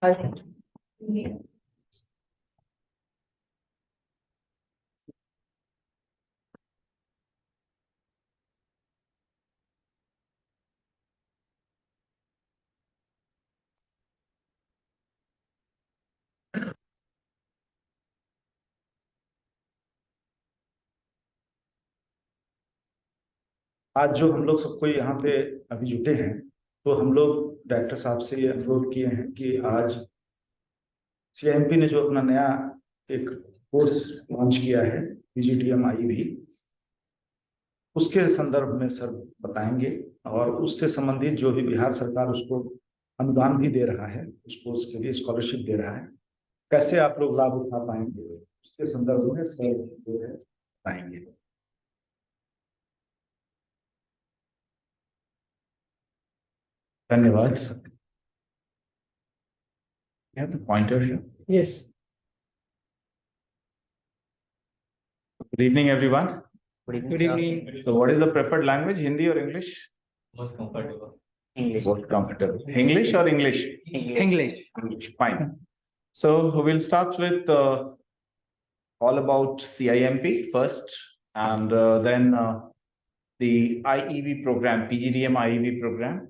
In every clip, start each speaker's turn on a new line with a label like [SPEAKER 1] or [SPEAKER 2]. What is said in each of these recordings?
[SPEAKER 1] आज जो हम लोग सबको यहाँ पे अभी जुटे हैं, तो हम लोग डायरेक्टर साहब से ये अनुरोध किए हैं कि आज सीआईएमपी ने जो अपना नया एक कोर्स लॉन्च किया है, पीजीडीएम आईवी, उसके संदर्भ में सर बताएंगे और उससे संबंधित जो भी बिहार सरकार उसको अनुदान भी दे रहा है, उस कोर्स के लिए स्कॉलरशिप दे रहा है, कैसे आप लोग लाभ उठा पाएंगे, उसके संदर्भ में सर जो है बताएंगे। धन्यवाद। You have the pointer here?
[SPEAKER 2] Yes.
[SPEAKER 1] Good evening, everyone.
[SPEAKER 2] Good evening.
[SPEAKER 1] So, what is the preferred language, Hindi or English?
[SPEAKER 2] Most comfortable.
[SPEAKER 1] English. Most comfortable. English or English?
[SPEAKER 2] English.
[SPEAKER 1] English. Fine. So, we'll start with all about CIMP first, and then the IEV program, PGDM IEV program.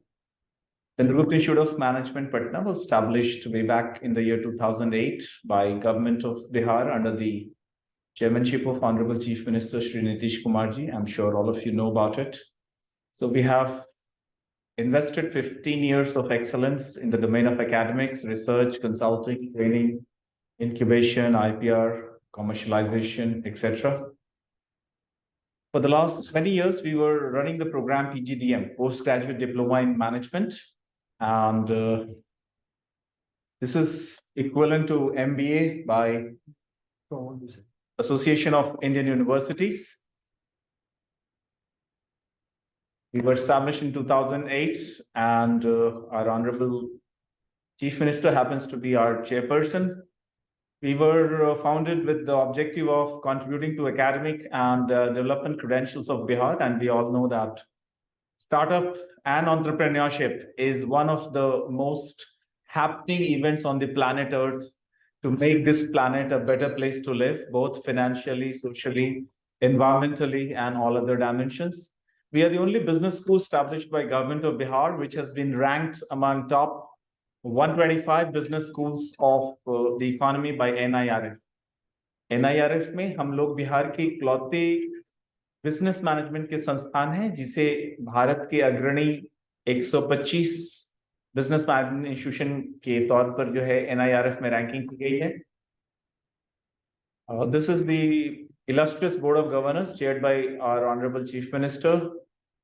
[SPEAKER 1] Chandragupta Institute of Management, Patna was established way back in the year 2008 by Government of Bihar under the chairmanship of Honorable Chief Minister Shri Nitish Kumar ji. I'm sure all of you know about it. So we have invested 15 years of excellence in the domain of academics, research, consulting, training, incubation, IPR, commercialization, etc. For the last 20 years, we were running the program PGDM, Postgraduate Diploma in Management. And this is equivalent to MBA by Association of Indian Universities. We were established in 2008, and our Honorable Chief Minister happens to be our chairperson. We were founded with the objective of contributing to academic and development credentials of Bihar, and we all know that startup and entrepreneurship is one of the most happening events on the planet Earth to make this planet a better place to live, both financially, socially, environmentally, and all other dimensions. We are the only business school established by Government of Bihar, which has been ranked among top 125 business schools of the economy by NIRF. NIRF में हम लोग बिहार के इकलौते business management के संस्थान हैं जिसे भारत के अग्रणी 125 बिजनेस मैनेजमेंट इंस्टीट्यूशन के तौर पर जो है NIRF में रैंकिंग की गई है. This is the illustrious Board of Governors chaired by our Honorable Chief Minister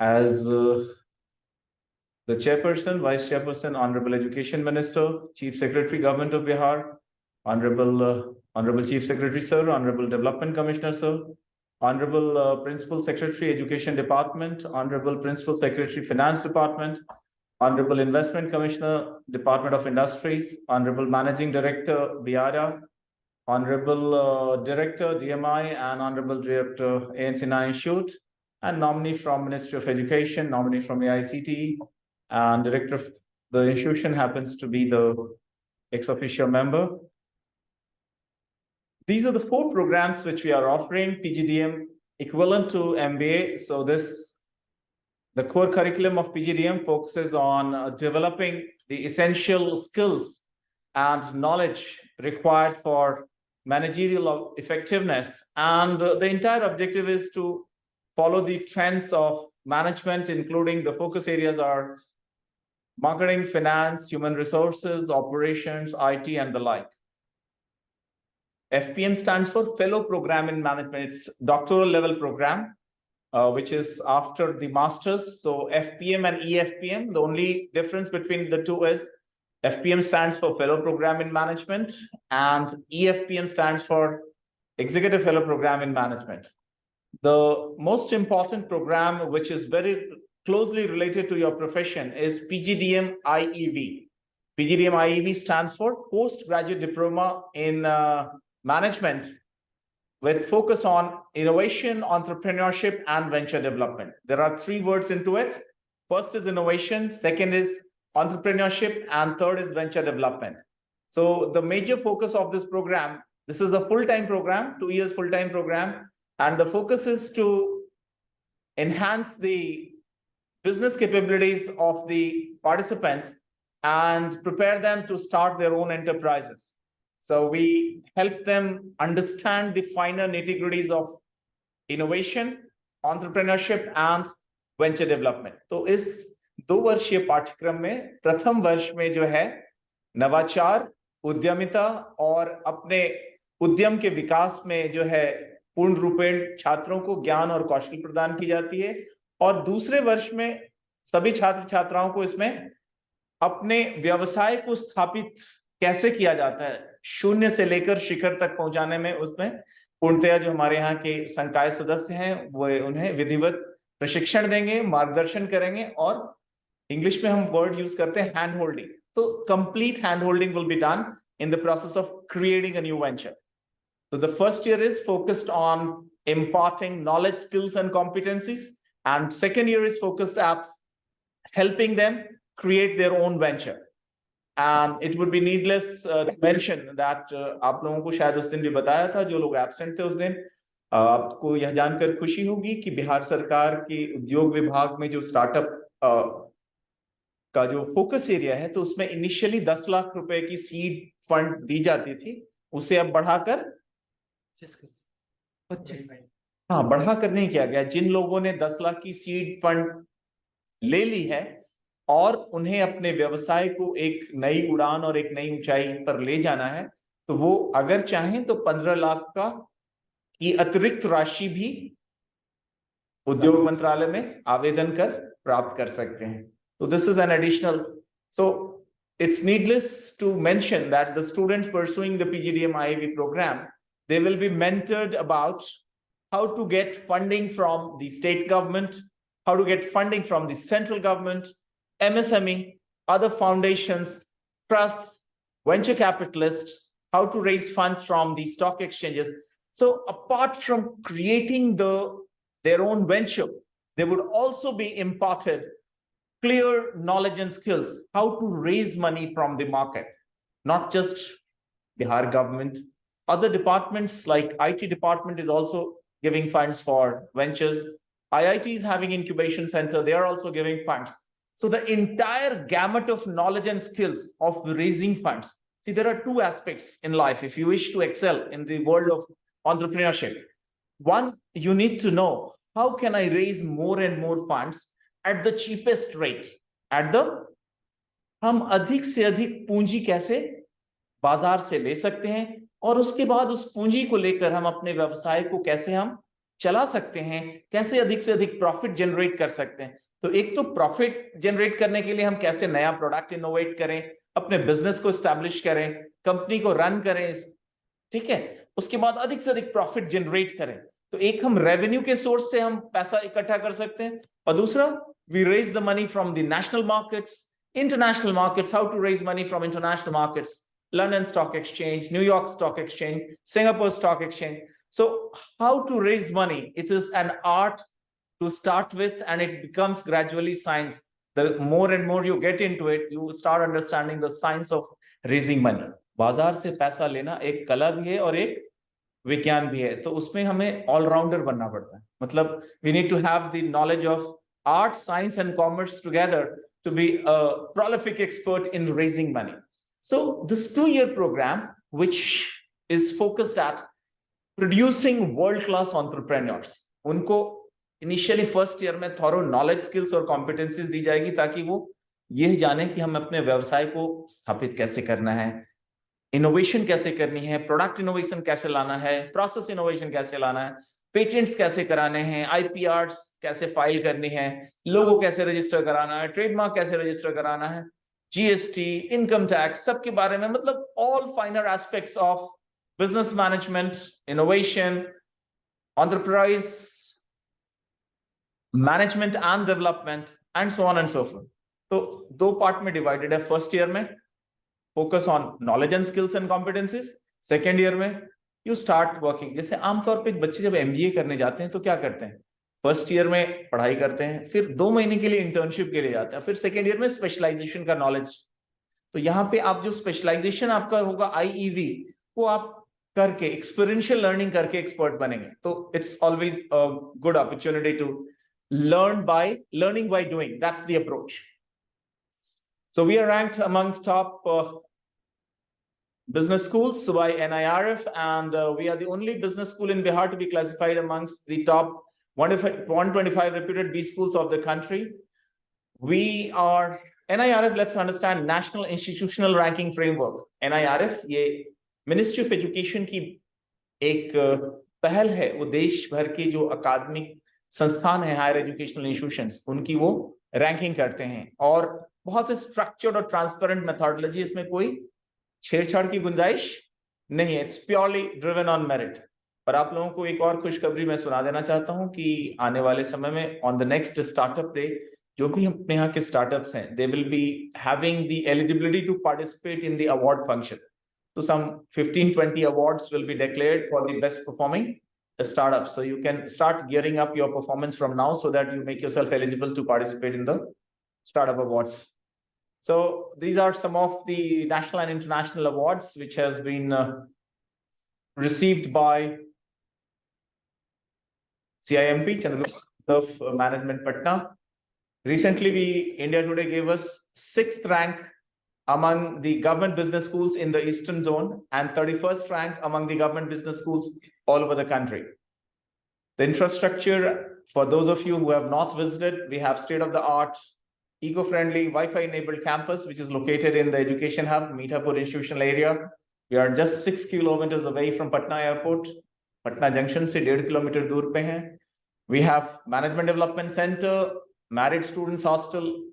[SPEAKER 1] as the Chairperson, Vice Chairperson, Honorable Education Minister, Chief Secretary, Government of Bihar, Honorable Chief Secretary, Sir, Honorable Development Commissioner, Sir, Honorable Principal Secretary, Education Department, Honorable Principal Secretary, Finance Department, Honorable Investment Commissioner, Department of Industries, Honorable Managing Director, BIARA, Honorable Director, DMI, and Honorable Director, ANC Institute, and nominee from Ministry of Education, nominee from AICTE, and Director of the institution happens to be the ex-officio member. These are the 4 programs which we are offering, PGDM equivalent to MBA. So the core curriculum of PGDM focuses on developing the essential skills and knowledge required for managerial effectiveness. And the entire objective is to follow the trends of management, including the focus areas are marketing, finance, human resources, operations, IT, and the like. FPM stands for Fellow Program in Management. It's doctoral level program, which is after the master's. So FPM and EFPM, the only difference between the two is FPM stands for Fellow Program in Management and EFPM stands for Executive Fellow Program in Management. The most important program, which is very closely related to your profession, is PGDM IEV. PGDM IEV stands for Postgraduate Diploma in Management with focus on innovation, entrepreneurship, and venture development. There are 3 words into it. First is innovation, second is entrepreneurship, and third is venture development. So the major focus of this program, this is the full-time program, 2 years full-time program, and the focus is to enhance the business capabilities of the participants and prepare them to start their own enterprises. So we help them understand the finer nitty-gritties of innovation, entrepreneurship and venture development. तो इस 2 वर्षीय पाठ्यक्रम में प्रथम वर्ष में जो है नवाचार, उद्यमिता और अपने उद्यम के विकास में जो है पूर्ण रूपेण छात्रों को ज्ञान और कौशल प्रदान की जाती है, और दूसरे वर्ष में सभी छात्र छात्राओं को इसमें अपने व्यवसाय को स्थापित कैसे किया जाता है, शून्य से लेकर शिखर तक पहुंचाने में, उसमें पूर्णतया जो हमारे यहाँ के संकाय सदस्य हैं वो उन्हें विधिवत प्रशिक्षण देंगे, मार्गदर्शन करेंगे, और इंग्लिश में हम वर्ड यूज करते हैं हैंड होल्डिंग. तो complete hand holding will be done in the process of creating a new venture. So the first year is focused on imparting knowledge, skills, and competencies. And second year is focused at helping them create their own venture. And it would be needless to mention that आप लोगों को शायद उस दिन भी बताया था, जो लोग absent थे उस दिन, आपको यह जानकर खुशी होगी कि बिहार सरकार की उद्योग विभाग में जो स्टार्टअप का जो फोकस एरिया है, तो उसमें इनिशियली 10 लाख रुपए की सीड फंड दी जाती थी, उसे अब बढ़ाकर 25, हाँ बढ़ाकर नहीं किया गया. जिन लोगों ने 10 लाख की सीड फंड ले ली है और उन्हें अपने व्यवसाय को एक नई उड़ान और एक नई ऊंचाई पर ले जाना है, तो वो अगर चाहें तो 15 लाख का की अतिरिक्त राशि भी उद्योग मंत्रालय में आवेदन कर प्राप्त कर सकते हैं. So this is an additional. So it's needless to mention that the students pursuing the PGDM IAV program, they will be mentored about how to get funding from the state government, how to get funding from the central government, MSME, other foundations, trusts, venture capitalists, how to raise funds from the stock exchanges. So apart from creating their own venture, they would also be imparted clear knowledge and skills, how to raise money from the market, not just Bihar government. Other departments like IT department is also giving funds for ventures. IIT is having incubation center, they are also giving funds. So the entire gamut of knowledge and skills of raising funds. See, there are 2 aspects in life if you wish to excel in the world of entrepreneurship. One, you need to know, how can I raise more and more funds at the cheapest rate, हम अधिक से अधिक पूंजी कैसे बाजार से ले सकते हैं, और उसके बाद उस पूंजी को लेकर हम अपने व्यवसाय को कैसे हम चला सकते हैं, कैसे अधिक से अधिक प्रॉफिट जनरेट कर सकते हैं. तो एक तो प्रॉफिट जनरेट करने के लिए हम कैसे नया प्रोडक्ट इनोवेट करें, अपने बिजनेस को एस्टैब्लिश करें, कंपनी को रन करें, ठीक है, उसके बाद अधिक से अधिक प्रॉफिट जनरेट करें. तो एक हम रेवेन्यू के सोर्स से हम पैसा इकट्ठा कर सकते हैं, और दूसरा we raise the money from the national markets, international markets, how to raise money from international markets, London Stock Exchange, New York Stock Exchange, Singapore Stock Exchange. So how to raise money, it is an art to start with, and it becomes gradually science. The more and more you get into it, you start understanding the science of raising money. बाजार से पैसा लेना एक कला भी है और एक विज्ञान भी है, तो उसमें हमें ऑलराउंडर बनना पड़ता है. मतलब we need to have the knowledge of art, science, and commerce together to be a prolific expert in raising money. So this 2-year program, which is focused at producing world-class entrepreneurs, उनको initially first year में thorough knowledge, skills और competencies दी जाएगी, ताकि वो ये जाने कि हम अपने व्यवसाय को स्थापित कैसे करना है, इनोवेशन कैसे करनी है, प्रोडक्ट इनोवेशन कैसे लाना है, प्रोसेस इनोवेशन कैसे लाना है, पेटेंट्स कैसे कराने हैं, आईपीआर कैसे फाइल करनी है, लोगो कैसे रजिस्टर कराना है, ट्रेडमार्क कैसे रजिस्टर कराना है, जीएसटी, इनकम टैक्स, सबके बारे में, मतलब all फाइनर aspects of business management, innovation, enterprise management and development and so on and so fourth. तो 2 पार्ट में डिवाइडेड है. फर्स्ट ईयर में focus on knowledge and skills and competencies, second year में you start working. जैसे आमतौर पे बच्चे जब एमबीए करने जाते हैं तो क्या करते हैं, फर्स्ट ईयर में पढ़ाई करते हैं, फिर 2 महीने के लिए इंटर्नशिप के लिए जाते हैं, फिर सेकेंड ईयर में स्पेशलाइजेशन का नॉलेज तो यहाँ पे आप जो स्पेशलाइजेशन आपका होगा IEV, वो आप करके एक्सपीरियंशियल लर्निंग करके एक्सपर्ट बनेंगे. तो it's always a good opportunity to learning by doing. That's the approach. So we are ranked among top business schools by NIRF, and we are the only business school in Bihar to be classified amongst the top 125 reputed B schools of the country. We are NIRF, let's understand, National Institutional Ranking Framework. NIRF ये ministry of education की एक पहल है. वो देश भर के जो अकादमिक संस्थान है, हायर एजुकेशनल इंस्टीट्यूशंस, उनकी वो रैंकिंग करते हैं, और बहुत स्ट्रक्चर्ड और ट्रांसपेरेंट मेथोडोलॉजी, इसमें कोई छेड़छाड़ की गुंजाइश नहीं है. It's purely driven on merit. पर आप लोगों को एक और खुशखबरी मैं सुना देना चाहता हूं कि आने वाले समय में on the next startup day, जो भी अपने यहाँ के स्टार्टअप्स हैं, they will be having the eligibility to participate in the award function. So some 15-20 awards will be declared for the best performing startups. So you can start gearing up your performance from now so that you make yourself eligible to participate in the startup awards. So these are some of the national and international awards which has been received by CIMP, Chandragupta of Management Patna. Recently, India Today gave us 6th rank among the government business schools in the Eastern Zone and 31st rank among the government business schools all over the country. The infrastructure, for those of you who have not visited, we have state-of-the-art, eco-friendly, Wi-Fi enabled campus, which is located in the education hub, Meethapur institutional area. We are just 6 kilometers away from Patna Airport. Patna Junction se 1.5 kilometer dur pe hain. We have management development center, married students hostel,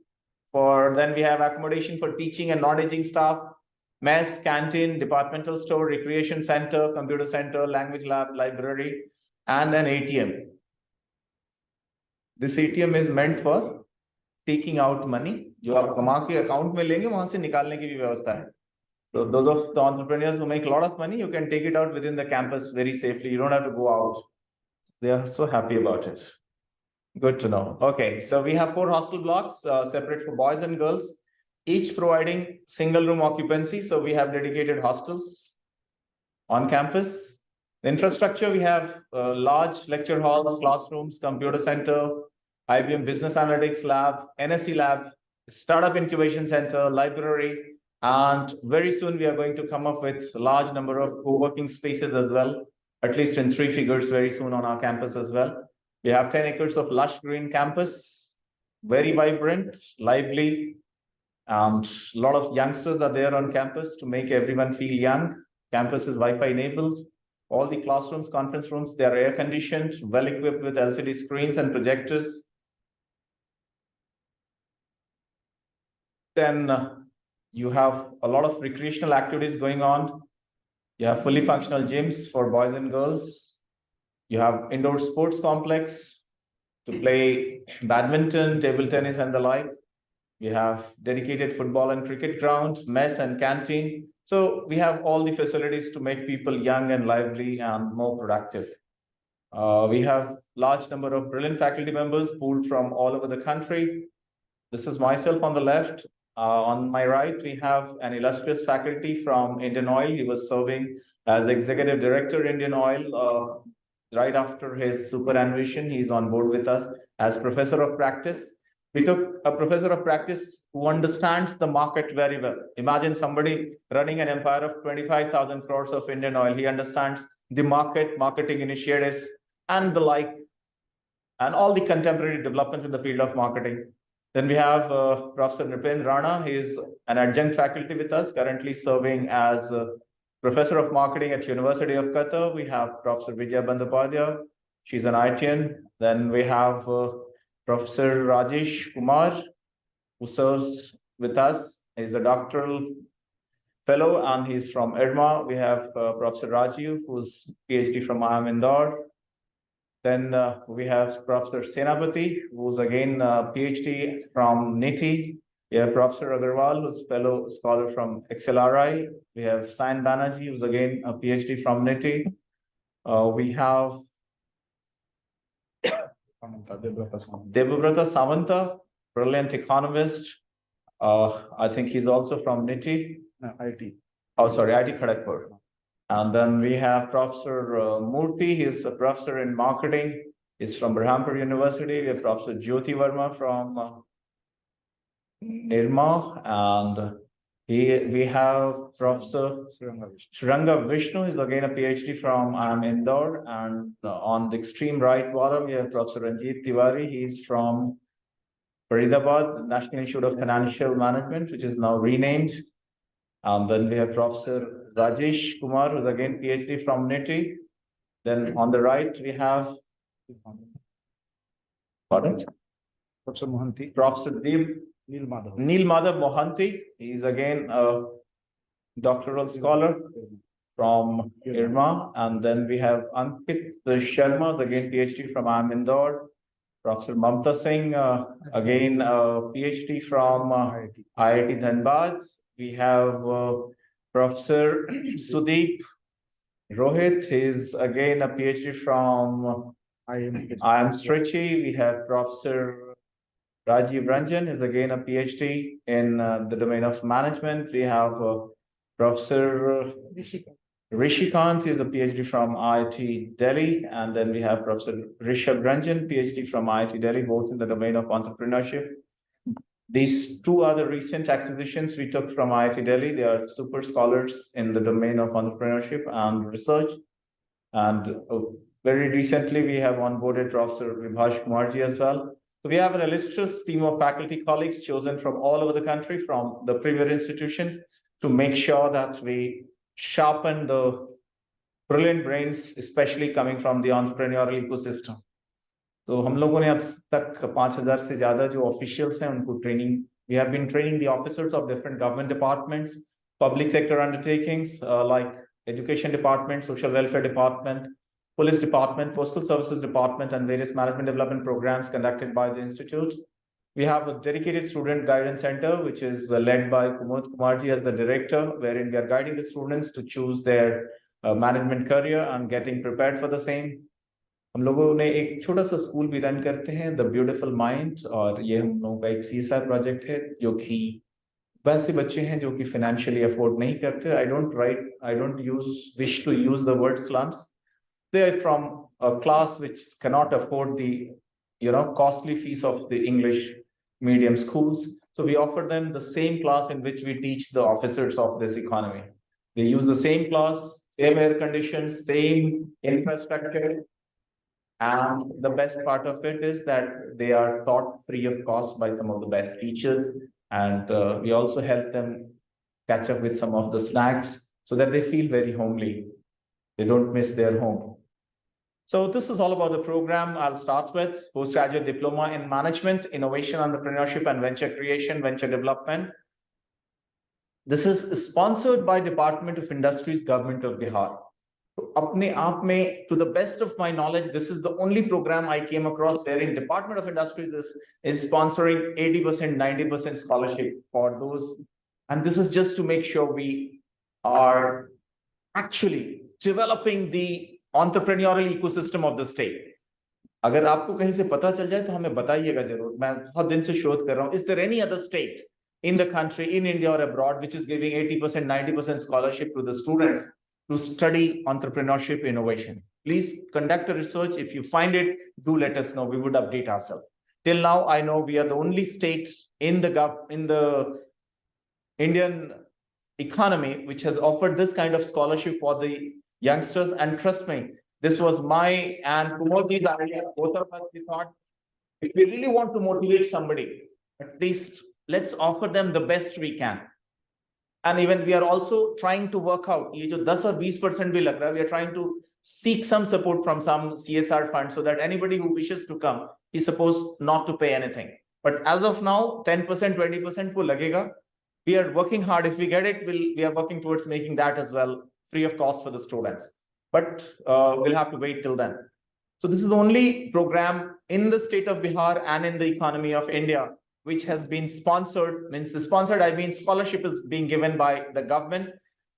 [SPEAKER 1] then we have accommodation for teaching and non-teaching staff, mess, canteen, departmental store, recreation center, computer center, language lab, library, and an ATM. This ATM is meant for taking out money. जो आप कमा के account में लेंगे, वहां से निकालने की भी व्यवस्था है. So those of the entrepreneurs who make a lot of money, you can take it out within the campus very safely. You don't have to go out. They are so happy about it. Good to know. Okay, so we have 4 hostel blocks separate for boys and girls, each providing single room occupancy. So we have dedicated hostels on campus. The infrastructure, we have large lecture halls, classrooms, computer center, IBM business analytics lab, NSE lab, startup incubation center, library, and very soon we are going to come up with a large number of co-working spaces as well, at least in 3 figures very soon on our campus as well. We have 10 acres of lush green campus, very vibrant, lively, and a lot of youngsters are there on campus to make everyone feel young. Campus is Wi-Fi enabled. All the classrooms, conference rooms, they are air conditioned, well equipped with LCD screens and projectors. Then you have a lot of recreational activities going on. You have fully functional gyms for boys and girls. You have indoor sports complex to play badminton, table tennis, and the like. We have dedicated football and cricket ground, mess and canteen. So we have all the facilities to make people young and lively and more productive. We have large number of brilliant faculty members pooled from all over the country. This is myself on the left. On my right, we have an illustrious faculty from Indian Oil. He was serving as Executive Director, Indian Oil. Right after his superannuation, he's on board with us as Professor of Practice. We took a Professor of Practice who understands the market very well. Imagine somebody running an empire of 25,000 crores of Indian Oil. He understands the market, marketing initiatives, and the like, and all the contemporary developments in the field of marketing. Then we have Professor Nripen Rana. He is an adjunct faculty with us, currently serving as Professor of Marketing at University of Qatar. We have Professor Vijaya Bandyopadhyay. She's an ITN. Then we have Professor Rajesh Kumar, who serves with us. He's a doctoral fellow and he's from IRMA. We have Professor Rajiv, who's PhD from IIM Indore. Then we have Professor Senapati, who's again PhD from NITI. We have Professor Agarwal, who's fellow scholar from XLRI. We have Sain Banerjee, who's again a PhD from NITI. We have Debabrata Samanta, brilliant economist, I think he's also from NITI.
[SPEAKER 3] IT.
[SPEAKER 1] Oh, sorry, IIT Kharagpur. And then we have Professor Murthy, he's a professor in marketing. He's from Berhampur University. We have Professor Jyoti Verma from Nirma, and we have Professor Shranga Vishnu is again a PhD from Indore, and on the extreme right bottom, we have Professor Ranjit Tiwari. He's from Faridabad, National Institute of Financial Management, which is now renamed. And then we have Professor Rajesh Kumar, who's again PhD from NITI. Then on the right, we have pardon?
[SPEAKER 3] Professor Mohanty.
[SPEAKER 1] Professor Deep
[SPEAKER 3] Neil Madhav.
[SPEAKER 1] Neil Madhav Mohanty. He's again a doctoral scholar from IRMA. And then we have Ankit Sharma, again PhD from IIM Indore. Professor Mamta Singh, again PhD from IIT Dhanbad. We have Professor Sudeep Rohit, he's again a PhD from IIM Trichy. We have Professor Rajiv Ranjan is again a PhD in the domain of management. We have Professor Rishikant, he is a PhD from IIT Delhi. And then we have Professor Rishabh Ranjan, PhD from IIT Delhi, both in the domain of entrepreneurship. These two other recent acquisitions we took from IIT Delhi. They are super scholars in the domain of entrepreneurship and research. And very recently, we have onboarded Professor Vibhash Kumarji as well. So we have an illustrious team of faculty colleagues chosen from all over the country, from the premier institutions, to make sure that we sharpen the brilliant brains, especially coming from the entrepreneurial ecosystem. तो हम लोगों ने अब तक 5,000 से ज्यादा जो officials हैं उनको training we have been training the officers of different government departments, public sector undertakings like education department, social welfare department, police department, postal services department, and various management development programs conducted by the institute. We have a dedicated student guidance center, which is led by Kumud Kumarji as the director, wherein we are guiding the students to choose their management career and getting prepared for the same. हम लोगों ने एक छोटा सा school भी run करते हैं the beautiful mind, और ये हम लोगों का एक CSR प्रोजेक्ट है जो कि वैसे बच्चे हैं जो कि फाइनेंशियली अफोर्ड नहीं करते. I don't wish to use the word slums. They are from a class which can not afford the costly fees of the English medium schools. So we offer them the same class in which we teach the officers of this economy. They use the same class, same air conditions, same infrastructure. And the best part of it is that they are taught free of cost by some of the best teachers. And we also help them catch up with some of the snacks so that they feel very homely. They don't miss their home. So this is all about the program. I'll start with postgraduate diploma in management, innovation, entrepreneurship, and venture creation, venture development. This is sponsored by Department of Industries, Government of Bihar. अपने आप में, to the best of my knowledge, this is the only program I came across wherein Department of Industries is sponsoring 80%, 90% scholarship for those. And this is just to make sure we are actually developing the entrepreneurial ecosystem of the state. अगर आपको कहीं से पता चल जाए तो हमें बताइएगा जरूर. मैं बहुत दिन से शोध कर रहा हूँ. Is there any other state in the country, in India or abroad, which is giving 80%, 90% scholarship to the students to study entrepreneurship innovation? Please conduct a research. If you find it, do let us know. We would update ourselves. Till now, I know we are the only state in the Indian economy which has offered this kind of scholarship for the youngsters. And trust me, this was my and Kumodji's idea. Both of us, we thought, if we really want to motivate somebody, at least let's offer them the best we can. And even we are also trying to work out, ये जो 10 और 20% भी लग रहा है, we are trying to seek some support from some CSR fund so that anybody who wishes to come is supposed not to pay anything. But as of now, 10%, 20% वो लगेगा. We are working hard. If we get it, we are working towards making that as well free of cost for the students. But we'll have to wait till then. So this is the only program in the state of Bihar and in the economy of India which has been sponsored. Means sponsored, I mean scholarship is being given by the government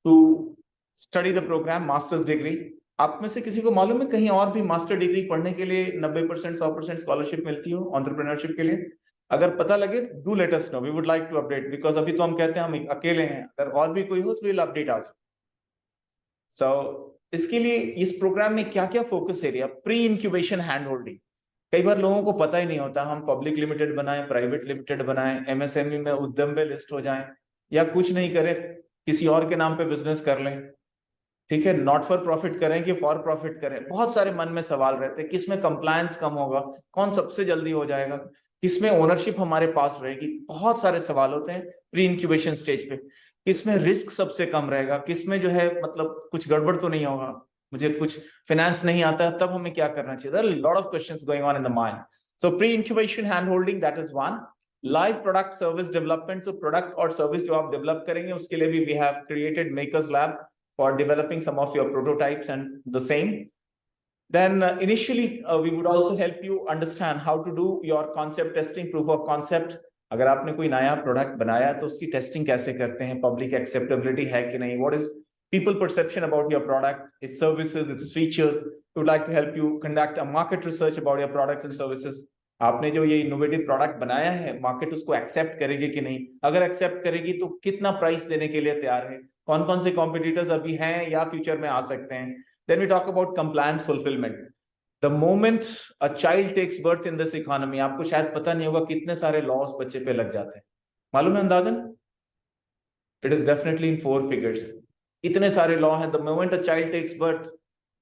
[SPEAKER 1] to study the program, master's degree. आप में से किसी को मालूम है कहीं और भी मास्टर डिग्री पढ़ने के लिए 90%, 100% स्कॉलरशिप मिलती हो एंटरप्रेन्योरशिप के लिए? अगर पता लगे do let us know, we would like to update, because अभी तो हम कहते हैं हम अकेले हैं, अगर और भी कोई हो तो विल अपडेट आस। सो इसके लिए इस प्रोग्राम में क्या क्या focus area, pre incubation hand holding. कई बार लोगों को पता ही नहीं होता, हम पब्लिक लिमिटेड बनाएं, प्राइवेट लिमिटेड बनाएं, एमएसएमई में उद्यम पे लिस्ट हो जाएं, या कुछ नहीं करें किसी और के नाम पे बिजनेस कर लें, ठीक है, नॉट फॉर प्रॉफिट करें कि फॉर प्रॉफिट करें। बहुत सारे मन में सवाल रहते हैं, किस में कंप्लायंस कम होगा, कौन सबसे जल्दी हो जाएगा, किस में ओनरशिप हमारे पास रहेगी, बहुत सारे सवाल होते हैं प्री इंक्यूबेशन स्टेज पे। किस में रिस्क सबसे कम रहेगा, किस में जो है मतलब कुछ गड़बड़ तो नहीं होगा, मुझे कुछ फाइनेंस नहीं आता है तब हमें क्या करना चाहिए। There are lot of questions going on in the mind. So pre incubation hand holding, that is one. Live product service development, तो प्रोडक्ट और सर्विस जो आप डेवलप करेंगे उसके लिए भी we have created makers lab for developing some of your prototypes and the same. Then initially we would also help you understand how to do your concept testing, proof of concept. अगर आपने कोई नया product बनाया तो उसकी testing कैसे करते हैं, पब्लिक एक्सेप्टेबिलिटी है कि नहीं, what is people perception about your product, its services, its features. We would like to help you conduct a market research about your products and services. आपने जो ये इनोवेटिव प्रोडक्ट बनाया है, मार्केट उसको accept करेगी कि नहीं, अगर एक्सेप्ट करेगी तो कितना प्राइस देने के लिए तैयार है, कौन कौन से कॉम्पिटिटर्स अभी हैं या फ्यूचर में आ सकते हैं। Then we talk about compliance fulfilment. The moment a child takes birth in this economy, आपको शायद पता नहीं होगा कितने सारे लॉस बच्चे पे लग जाते हैं, मालूम है अंदाजन? It is definitely in 4 figures, इतने सारे लॉ हैं। The moment a child takes birth,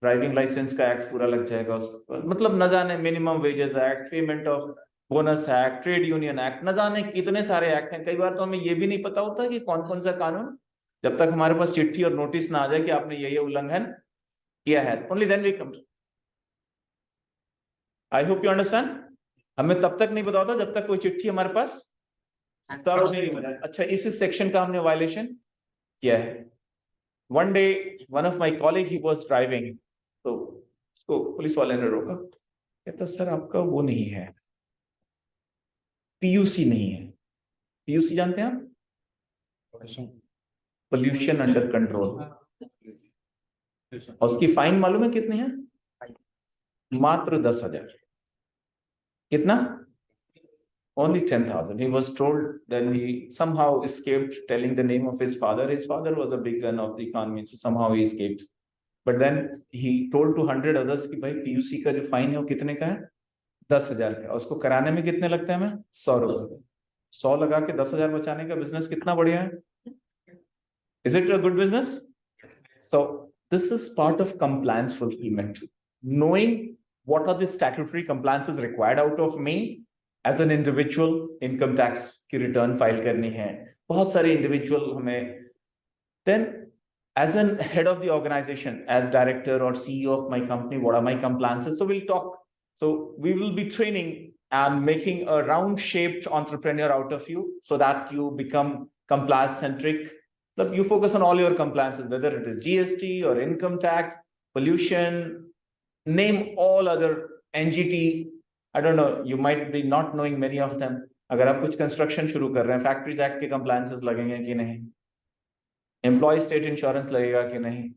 [SPEAKER 1] driving licence का एक्ट पूरा लग जाएगा उस पर, मतलब न जाने minimum wages act, payment of bonus act, trade union act, न जाने कितने सारे एक्ट हैं। कई बार तो हमें ये भी नहीं पता होता कि कौन कौन सा कानून, जब तक हमारे पास चिट्ठी और नोटिस ना आ जाए कि आपने ये उल्लंघन किया है, only then we come. I hope you understand. हमें तब तक नहीं पता होता जब तक कोई चिट्ठी हमारे पास तब नहीं मिला। अच्छा, इस सेक्शन का हमने वायलेशन किया है। One day one of my colleague he was driving, तो उसको पुलिस वाले ने रोका, कहता सर आपका वो नहीं है, पीयूसी नहीं है। पीयूसी जानते हैं आप? Pollution under control. और उसकी फाइन मालूम है कितनी है? मात्र 10,000। कितना? Only 10,000. He was told, then he somehow escaped telling the name of his father. His father was a big gun of the economy, so somehow he escaped. But then he told to 100 others कि भाई PUC का जो fine है वो कितने का है? 10,000 का। उसको कराने में कितने लगते हैं हमें? 100 रुपए। 100 लगा के 10,000 बचाने का बिजनेस कितना बढ़िया है? Is it a good business? So this is part of compliance fulfillment. Knowing what are the statutory compliances required out of me as an individual, income tax की return file करनी है, बहुत सारे individual हमें, then as an head of the organization, as director or CEO of my company, what are my compliances? So we'll talk. So we will be training and making a round shaped entrepreneur out of you so that you become compliance centric. You focus on all your compliances, whether it is GST or income tax, pollution, name all other NGT. I don't know, you might be not knowing many of them. अगर आप कुछ construction शुरू कर रहे हैं, factories act के compliances लगेंगे कि नहीं, एम्प्लॉय स्टेट इंश्योरेंस लगेगा कि नहीं,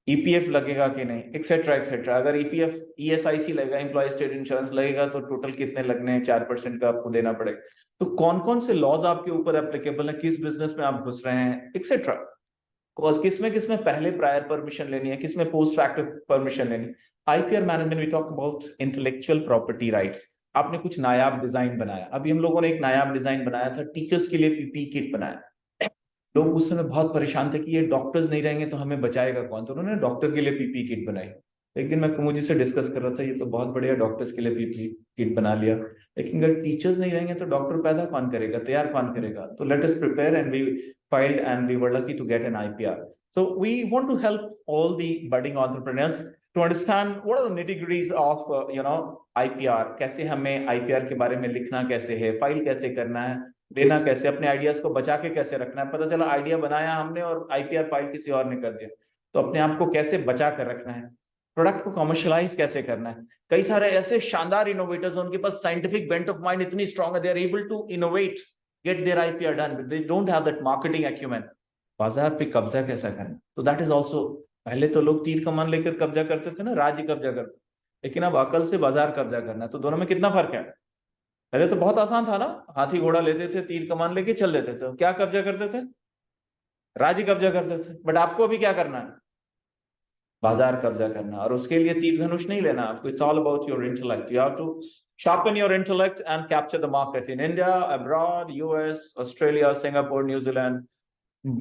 [SPEAKER 1] ईपीएफ लगेगा कि नहीं, एक्सेट्रा एक्सेट्रा। अगर ईपीएफ ईएसआईसी लगेगा, एम्प्लॉय स्टेट इंश्योरेंस लगेगा, तो टोटल कितने लगने हैं? 4% का आपको देना पड़ेगा। तो कौन कौन से लॉज आपके ऊपर एप्लीकेबल है, किस बिजनेस में आप घुस रहे हैं, एक्सेट्रा। किसमें पहले प्रायर परमिशन लेनी है, किसमें पोस्ट फैक्टर परमिशन लेनी है। IPR management, we talk about intellectual property rights. आपने कुछ नायाब डिजाइन बनाया, अभी हम लोगों ने एक नायाब डिजाइन बनाया था, टीचर्स के लिए पीपी किट बनाया। लोग उस समय बहुत परेशान थे कि ये डॉक्टर्स नहीं रहेंगे तो हमें बचाएगा कौन, तो उन्होंने डॉक्टर के लिए पीपी किट बनाई। एक दिन मैं कुमुजी से डिस्कस कर रहा था, ये तो बहुत बढ़िया, डॉक्टर्स के लिए पीपी किट बना लिया, लेकिन अगर टीचर्स नहीं रहेंगे तो डॉक्टर पैदा कौन करेगा, तैयार कौन करेगा। तो let us prepare and we filed and we were lucky to get an IPR. So we want to help all the budding entrepreneurs to understand what are the nitty-gritties of IPR. कैसे हमें IPR के बारे में लिखना कैसे है, file कैसे करना है, देना कैसे, अपने आइडियाज को बचा के कैसे रखना है। पता चला आइडिया बनाया हमने और IPR फाइल किसी और ने कर दिया, तो अपने आप को कैसे बचा कर रखना है, प्रोडक्ट को कमर्शियलाइज कैसे करना है। कई सारे ऐसे शानदार इनोवेटर्स, उनके पास साइंटिफिक बेंट ऑफ माइंड इतनी स्ट्रॉन्ग है, they are able to innovate, get their IPR done, but they don't have that marketing acumen. बाजार पे कब्जा कैसा करना, तो दैट इज ऑल्सो। पहले तो लोग तीर कमान लेकर कब्जा करते थे ना, राज्य कब्जा करते, लेकिन अब अकल से बाजार कब्जा करना है, तो दोनों में कितना फर्क है? पहले तो बहुत आसान था ना, हाथी घोड़ा लेते थे, तीर कमान लेके चल देते थे, क्या कब्जा करते थे? राज्य कब्जा करते थे। बट आपको अभी क्या करना है? बाजार कब्जा करना, और उसके लिए तीर धनुष नहीं लेना आपको। It's all about your intellect. You have to sharpen your intellect and capture the market in India, abroad, US, Australia, Singapore, New Zealand,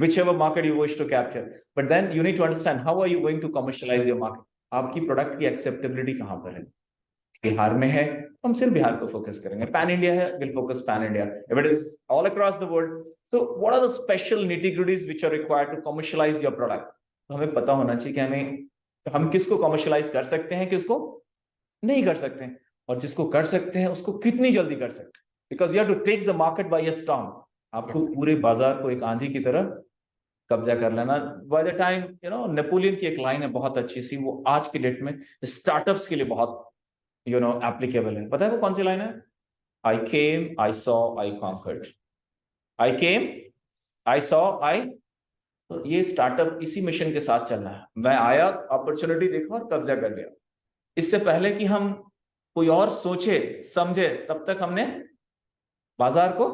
[SPEAKER 1] whichever market you wish to capture. But then you need to understand how are you going to commercialize your market. आपकी product की acceptability कहाँ पर है? बिहार में है तो हम सिर्फ बिहार को फोकस करेंगे, पैन इंडिया है will focus pan India, if it is all across the world, so what are the special nitty gritties which are required to commercialise your product. तो हमें पता होना चाहिए कि हम किसको कमर्शियलाइज कर सकते हैं, किसको नहीं कर सकते हैं, और जिसको कर सकते हैं उसको कितनी जल्दी कर सकते हैं, because you have to take the market by a storm. आपको पूरे बाजार को एक आंधी की तरह कब्जा कर लेना। बाय द टाइम नेपोलियन की एक लाइन है बहुत अच्छी सी, वो आज की डेट में स्टार्टअप्स के लिए बहुत एप्लीकेबल है। पता है वो कौन सी लाइन है? I came, I saw, I conquered. I came, I saw, I. तो ये स्टार्टअप इसी मिशन के साथ चलना है। मैं आया, अपॉर्चुनिटी देखा और कब्जा कर लिया। इससे पहले कि हम कोई और सोचे समझे तब तक हमने बाजार को,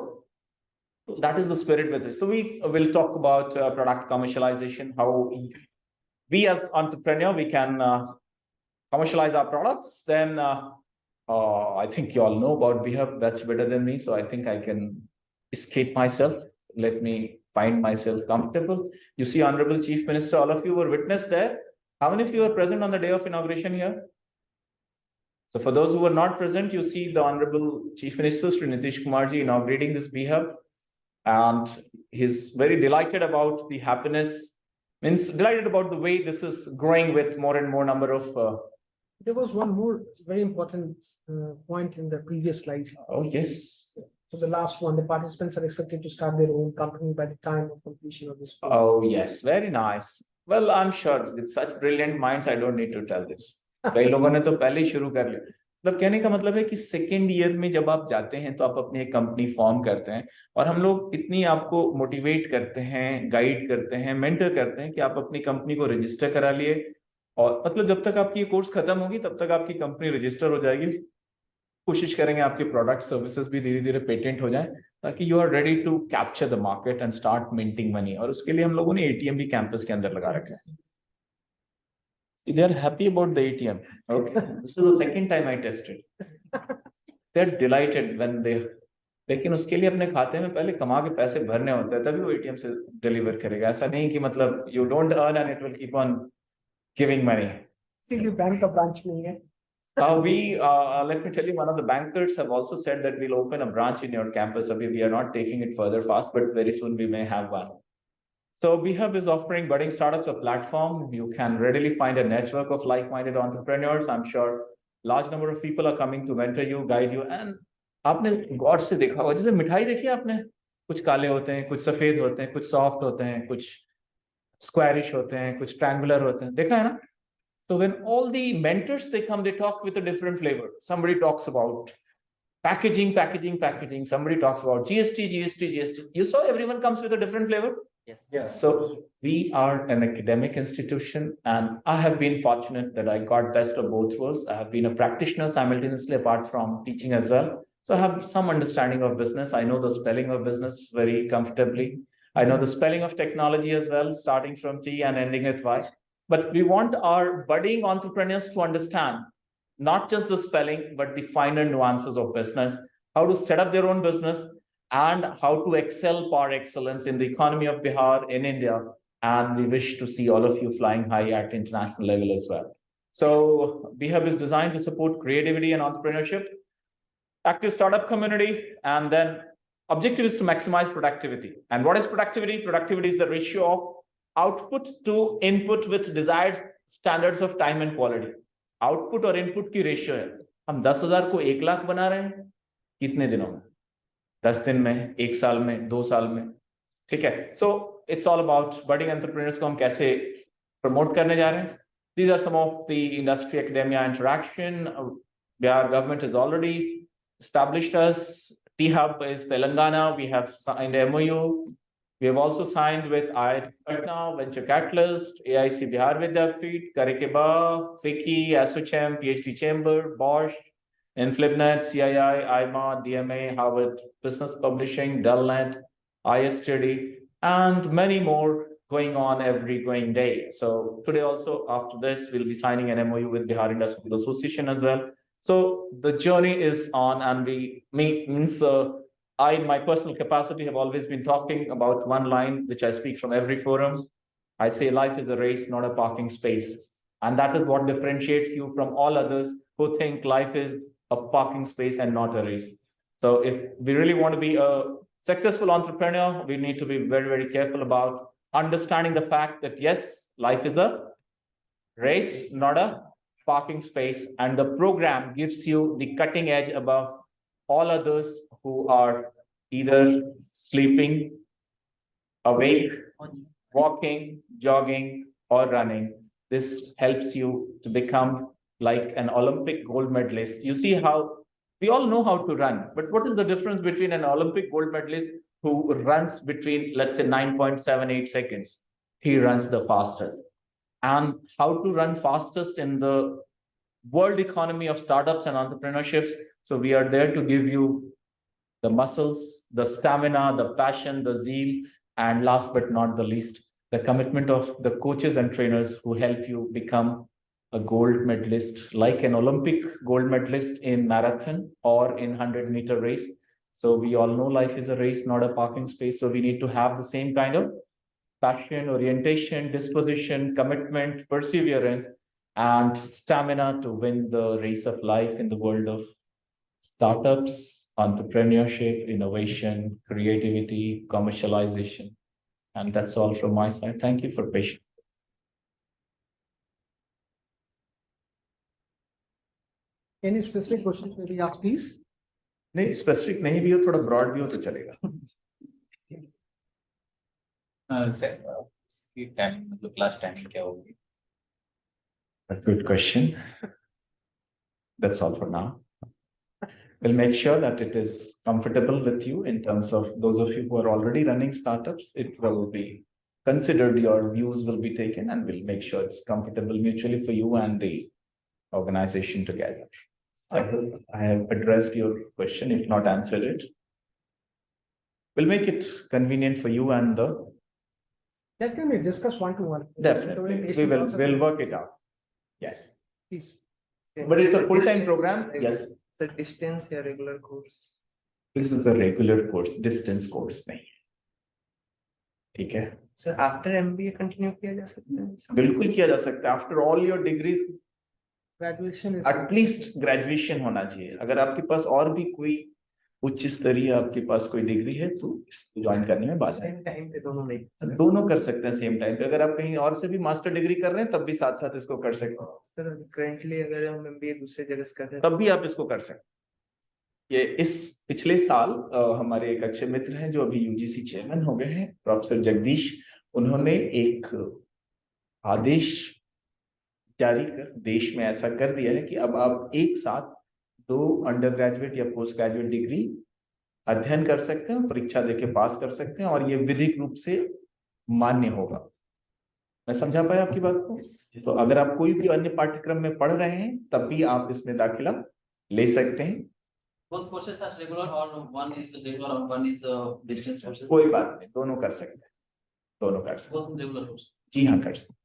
[SPEAKER 1] that is the spirit with it. So we will talk about product commercialization, how we as entrepreneur we can commercialize our products. Then I think you all know about BHub much better than me, so I think I can escape myself. Let me find myself comfortable. You see, Honorable Chief Minister, all of you were witness there. How many of you were present on the day of inauguration here? So for those who were not present, you see the Honorable Chief Minister, Sri Nitish Kumar ji, inaugurating this BHub. And he's very delighted about the happiness, means delighted about the way this is growing with more and more number of.
[SPEAKER 4] There was one more very important point in the previous slide.
[SPEAKER 1] Oh, yes.
[SPEAKER 4] So the last one, the participants are expected to start their own company by the time of completion of this.
[SPEAKER 1] Oh, yes. Very nice. Well, I'm sure with such brilliant minds, I don't need to tell this. कई लोगों ने तो पहले ही शुरू कर लिया। मतलब कहने का मतलब है कि सेकेंड ईयर में जब आप जाते हैं तो आप अपनी एक कंपनी फॉर्म करते हैं, और हम लोग इतनी आपको मोटिवेट करते हैं, गाइड करते हैं, मेंटर करते हैं कि आप अपनी कंपनी को रजिस्टर करा लिए, और मतलब जब तक आपकी कोर्स खत्म होगी तब तक आपकी कंपनी रजिस्टर हो जाएगी। कोशिश करेंगे आपके प्रोडक्ट सर्विसेज भी धीरे धीरे पेटेंट हो जाए, ताकि you are ready to capture the market and start minting money. और उसके लिए हम लोगों ने एटीएम भी कैंपस के अंदर लगा रखा है। They are happy about the ATM. Okay, this is the second time I tested. They are delighted when they. लेकिन उसके लिए अपने खाते में पहले कमा के पैसे भरने होते हैं, तभी वो एटीएम से डिलीवर करेगा। ऐसा नहीं कि मतलब you don't earn and it will keep on giving money.
[SPEAKER 4] इसीलिए बैंक का ब्रांच नहीं है।
[SPEAKER 1] Let me tell you, one of the bankers have also said that we'll open a branch in your campus. Abhi we are not taking it further fast, but very soon we may have one. So BHub is offering budding startups a platform. You can readily find a network of like-minded entrepreneurs. I'm sure large number of people are coming to mentor you, guide you. And आपने गौर से देखा होगा, जैसे मिठाई देखी आपने, कुछ काले होते हैं, कुछ सफेद होते हैं, कुछ सॉफ्ट होते हैं, कुछ स्क्वायरिश होते हैं, कुछ ट्रायंगुलर होते हैं, देखा है ना? So when all the mentors they come, they talk with a different flavor. Somebody talks about packaging. Somebody talks about GST. You saw everyone comes with a different flavor.
[SPEAKER 2] Yes.
[SPEAKER 1] So we are an academic institution, and I have been fortunate that I got best of both worlds. I have been a practitioner simultaneously apart from teaching as well. So I have some understanding of business. I know the spelling of business very comfortably. I know the spelling of technology as well, starting from T and ending with Y. But we want our budding entrepreneurs to understand not just the spelling, but the finer nuances of business, how to set up their own business, and how to excel par excellence in the economy of Bihar in India. And we wish to see all of you flying high at international level as well. So BHub is designed to support creativity and entrepreneurship, active startup community, and then objective is to maximize productivity. And what is productivity? Productivity is the ratio of output to input with desired standards of time and quality. Output और input की ratio है। हम 10,000 को 1 लाख बना रहे हैं कितने दिनों में? 10 दिन में, 1 साल में, 2 साल में, ठीक है? So it's all about budding entrepreneurs को हम कैसे promote करने जा रहे हैं. These are some of the industry academia interaction. Bihar government has already established us. T-Hub is Telangana. We have signed MOU. We have also signed with IIT Patna, Venture Catalyst, AIC Bihar Vidyapeeth, Karekeba, FICCI, ASSOCHAM, PhD Chamber, Bosch, in Flipnet, CII, IMA, DMA, Harvard Business Publishing, Delnet, ISTD, and many more going on every going day. So today also, after this, we'll be signing an MOU with Bihar Industrial Association as well. So the journey is on, and I, in my personal capacity, have always been talking about one line, which I speak from every forum. I say life is a race, not a parking space. And that is what differentiates you from all others who think life is a parking space and not a race. So if we really want to be a successful entrepreneur, we need to be very, very careful about understanding the fact that yes, life is a race, not a parking space. And the program gives you the cutting edge above all others who are either sleeping, awake, walking, jogging, or running. This helps you to become like an Olympic gold medalist. You see how we all know how to run, but what is the difference between an Olympic gold medalist who runs between, let's say, 9.78 seconds? He runs the fastest. And how to run fastest in the world economy of startups and entrepreneurships. So we are there to give you the muscles, the stamina, the passion, the zeal, and last but not the least, the commitment of the coaches and trainers who help you become a gold medalist, like an Olympic gold medalist in marathon or in 100-meter race. So we all know life is a race, not a parking space. So we need to have the same kind of passion, orientation, disposition, commitment, perseverance, and stamina to win the race of life in the world of startups, entrepreneurship, innovation, creativity, commercialization. And that's all from my side. Thank you for patience.
[SPEAKER 4] Any specific questions may be asked, please?
[SPEAKER 1] नहीं specific नहीं भी हो, थोड़ा broad भी हो तो चलेगा.
[SPEAKER 2] Sir इसकी टाइमिंग मतलब क्लास टाइमिंग क्या होगी?
[SPEAKER 1] A good question. That's all for now. We'll make sure that it is comfortable with you in terms of those of you who are already running startups. It will be considered, your views will be taken, and we'll make sure it's comfortable mutually for you and the organization together. I hope I have addressed your question, if not answered it. We'll make it convenient for you and the.
[SPEAKER 4] That can be discussed one-to-one.
[SPEAKER 1] Definitely, we'll work it out. Yes,
[SPEAKER 4] Please.
[SPEAKER 1] but it's a full-time program. Yes,
[SPEAKER 5] The distance या regular course.
[SPEAKER 1] this is a regular course, distance course नहीं. ठीक है.
[SPEAKER 5] Sir, after MBA continue किया जा सकता है?
[SPEAKER 1] बिल्कुल किया जा सकता है. After all your degrees,
[SPEAKER 4] Graduation is.
[SPEAKER 1] at least graduation होना चाहिए. अगर आपके पास और भी कोई उच्च स्तरीय आपके पास कोई डिग्री है तो इसको ज्वाइन करने में बात है.
[SPEAKER 5] Same time पे दोनों नहीं.
[SPEAKER 1] दोनों कर सकते हैं सेम टाइम पे. अगर आप कहीं और से भी मास्टर डिग्री कर रहे हैं तब भी साथ साथ इसको कर सकते हैं.
[SPEAKER 5] Sir, currently अगर हम MBA दूसरे जगह से कर रहे हैं
[SPEAKER 1] तब भी आप इसको कर सकते हैं. ये इस पिछले साल हमारे एक अच्छे मित्र हैं जो अभी यूजीसी चेयरमैन हो गए हैं, प्रोफेसर जगदीश. उन्होंने एक आदेश जारी कर देश में ऐसा कर दिया है कि अब आप एक साथ 2 अंडर ग्रेजुएट या पोस्ट ग्रेजुएट डिग्री अध्ययन कर सकते हैं, परीक्षा देके पास कर सकते हैं, और ये विधिक रूप से मान्य होगा. मैं समझा पाया आपकी बात को? तो अगर आप कोई भी अन्य पाठ्यक्रम में पढ़ रहे हैं तब भी आप इसमें दाखिला ले सकते हैं.
[SPEAKER 2] Both courses are regular or one is regular or one is distance courses?
[SPEAKER 1] कोई बात नहीं, दोनों कर सकते हैं. दोनों कर सकते
[SPEAKER 2] Both regular courses.
[SPEAKER 1] हैं. जी हाँ, कर सकते हैं.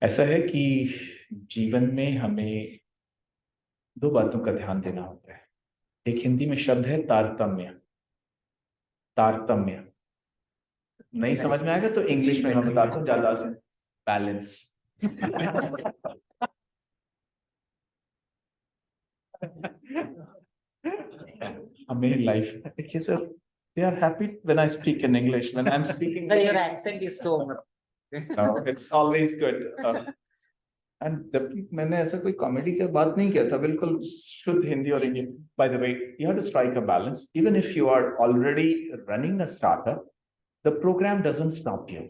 [SPEAKER 1] ऐसा है कि जीवन में हमें 2 बातों का ध्यान देना होता है. एक हिंदी में शब्द है तारतम्य. तारतम्य नहीं समझ में आएगा तो इंग्लिश में मैं बताता हूँ ज्यादा से. बैलेंस. हमें लाइफ देखिए sir, they are happy when I speak in English. When I'm speaking,
[SPEAKER 5] Sir, your accent is so.
[SPEAKER 1] no, it's always good. And जबकि मैंने ऐसा कोई कॉमेडी की बात नहीं किया था, बिल्कुल शुद्ध हिंदी और English. By the way, you have to strike a balance. Even if you are already running a startup, the program doesn't stop you.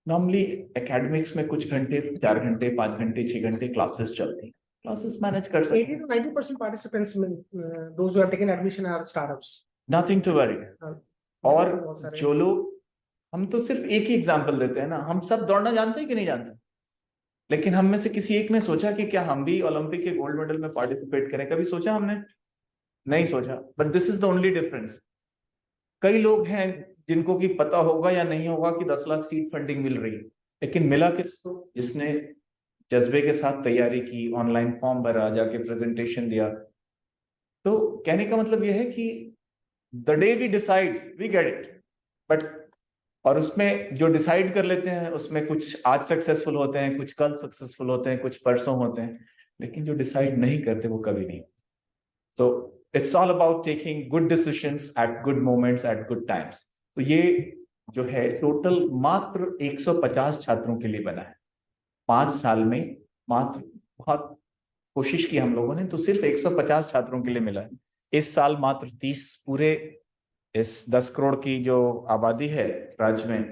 [SPEAKER 1] Normally, academics में कुछ घंटे, 4 घंटे, 5 घंटे, 6 घंटे classes चलती हैं. Classes manage कर सकते
[SPEAKER 4] 80 to 90% participants, those who have taken admission are startups.
[SPEAKER 1] Nothing to worry. और
[SPEAKER 4] बहुत सारे-
[SPEAKER 1] जो लोग, हम तो सिर्फ एक ही एग्जांपल देते हैं ना, हम सब दौड़ना जानते हैं कि नहीं जानते? लेकिन हम में से किसी एक ने सोचा कि क्या हम भी ओलंपिक के गोल्ड मेडल में पार्टिसिपेट करें? कभी सोचा हमने? नहीं सोचा। But this is the only difference. कई लोग हैं जिनको कि पता होगा या नहीं होगा कि 10 लाख सीट फंडिंग मिल रही है, लेकिन मिला किसको? जिसने जज्बे के साथ तैयारी की, ऑनलाइन फॉर्म भरा, जाके प्रेजेंटेशन दिया। तो कहने का मतलब यह है कि the day we decide we get it. But और उसमें जो डिसाइड कर लेते हैं उसमें कुछ आज सक्सेसफुल होते हैं, कुछ कल सक्सेसफुल होते हैं, कुछ परसों होते हैं, लेकिन जो डिसाइड नहीं करते वो कभी नहीं। So it's all about taking good decisions at good moments at good times. तो ये जो है टोटल मात्र 150 छात्रों के लिए बना है 5 साल में। मात्र बहुत कोशिश की हम लोगों ने, तो सिर्फ 150 छात्रों के लिए मिला है। इस साल मात्र 30 पूरे इस 10 करोड़ की जो आबादी है राज्य में,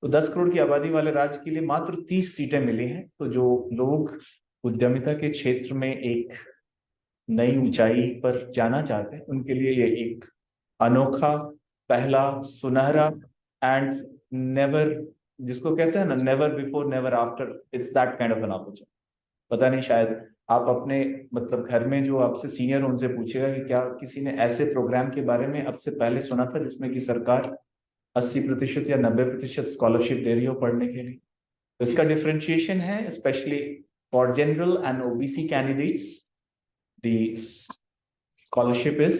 [SPEAKER 1] तो 10 करोड़ की आबादी वाले राज्य के लिए मात्र 30 सीटें मिली हैं। तो जो लोग उद्यमिता के क्षेत्र में एक नई ऊंचाई पर जाना चाहते हैं उनके लिए ये एक अनोखा, पहला, सुनहरा एंड नेवर, जिसको कहते हैं ना never before never after, it's that kind of an opportunity. पता नहीं, शायद आप अपने मतलब घर में जो आपसे सीनियर उनसे पूछेगा कि क्या किसी ने ऐसे प्रोग्राम के बारे में अब से पहले सुना था जिसमें कि सरकार 80% या 90% स्कॉलरशिप दे रही हो पढ़ने के लिए। तो इसका डिफरेंशिएशन है specially for general and OBC candidates the scholarship is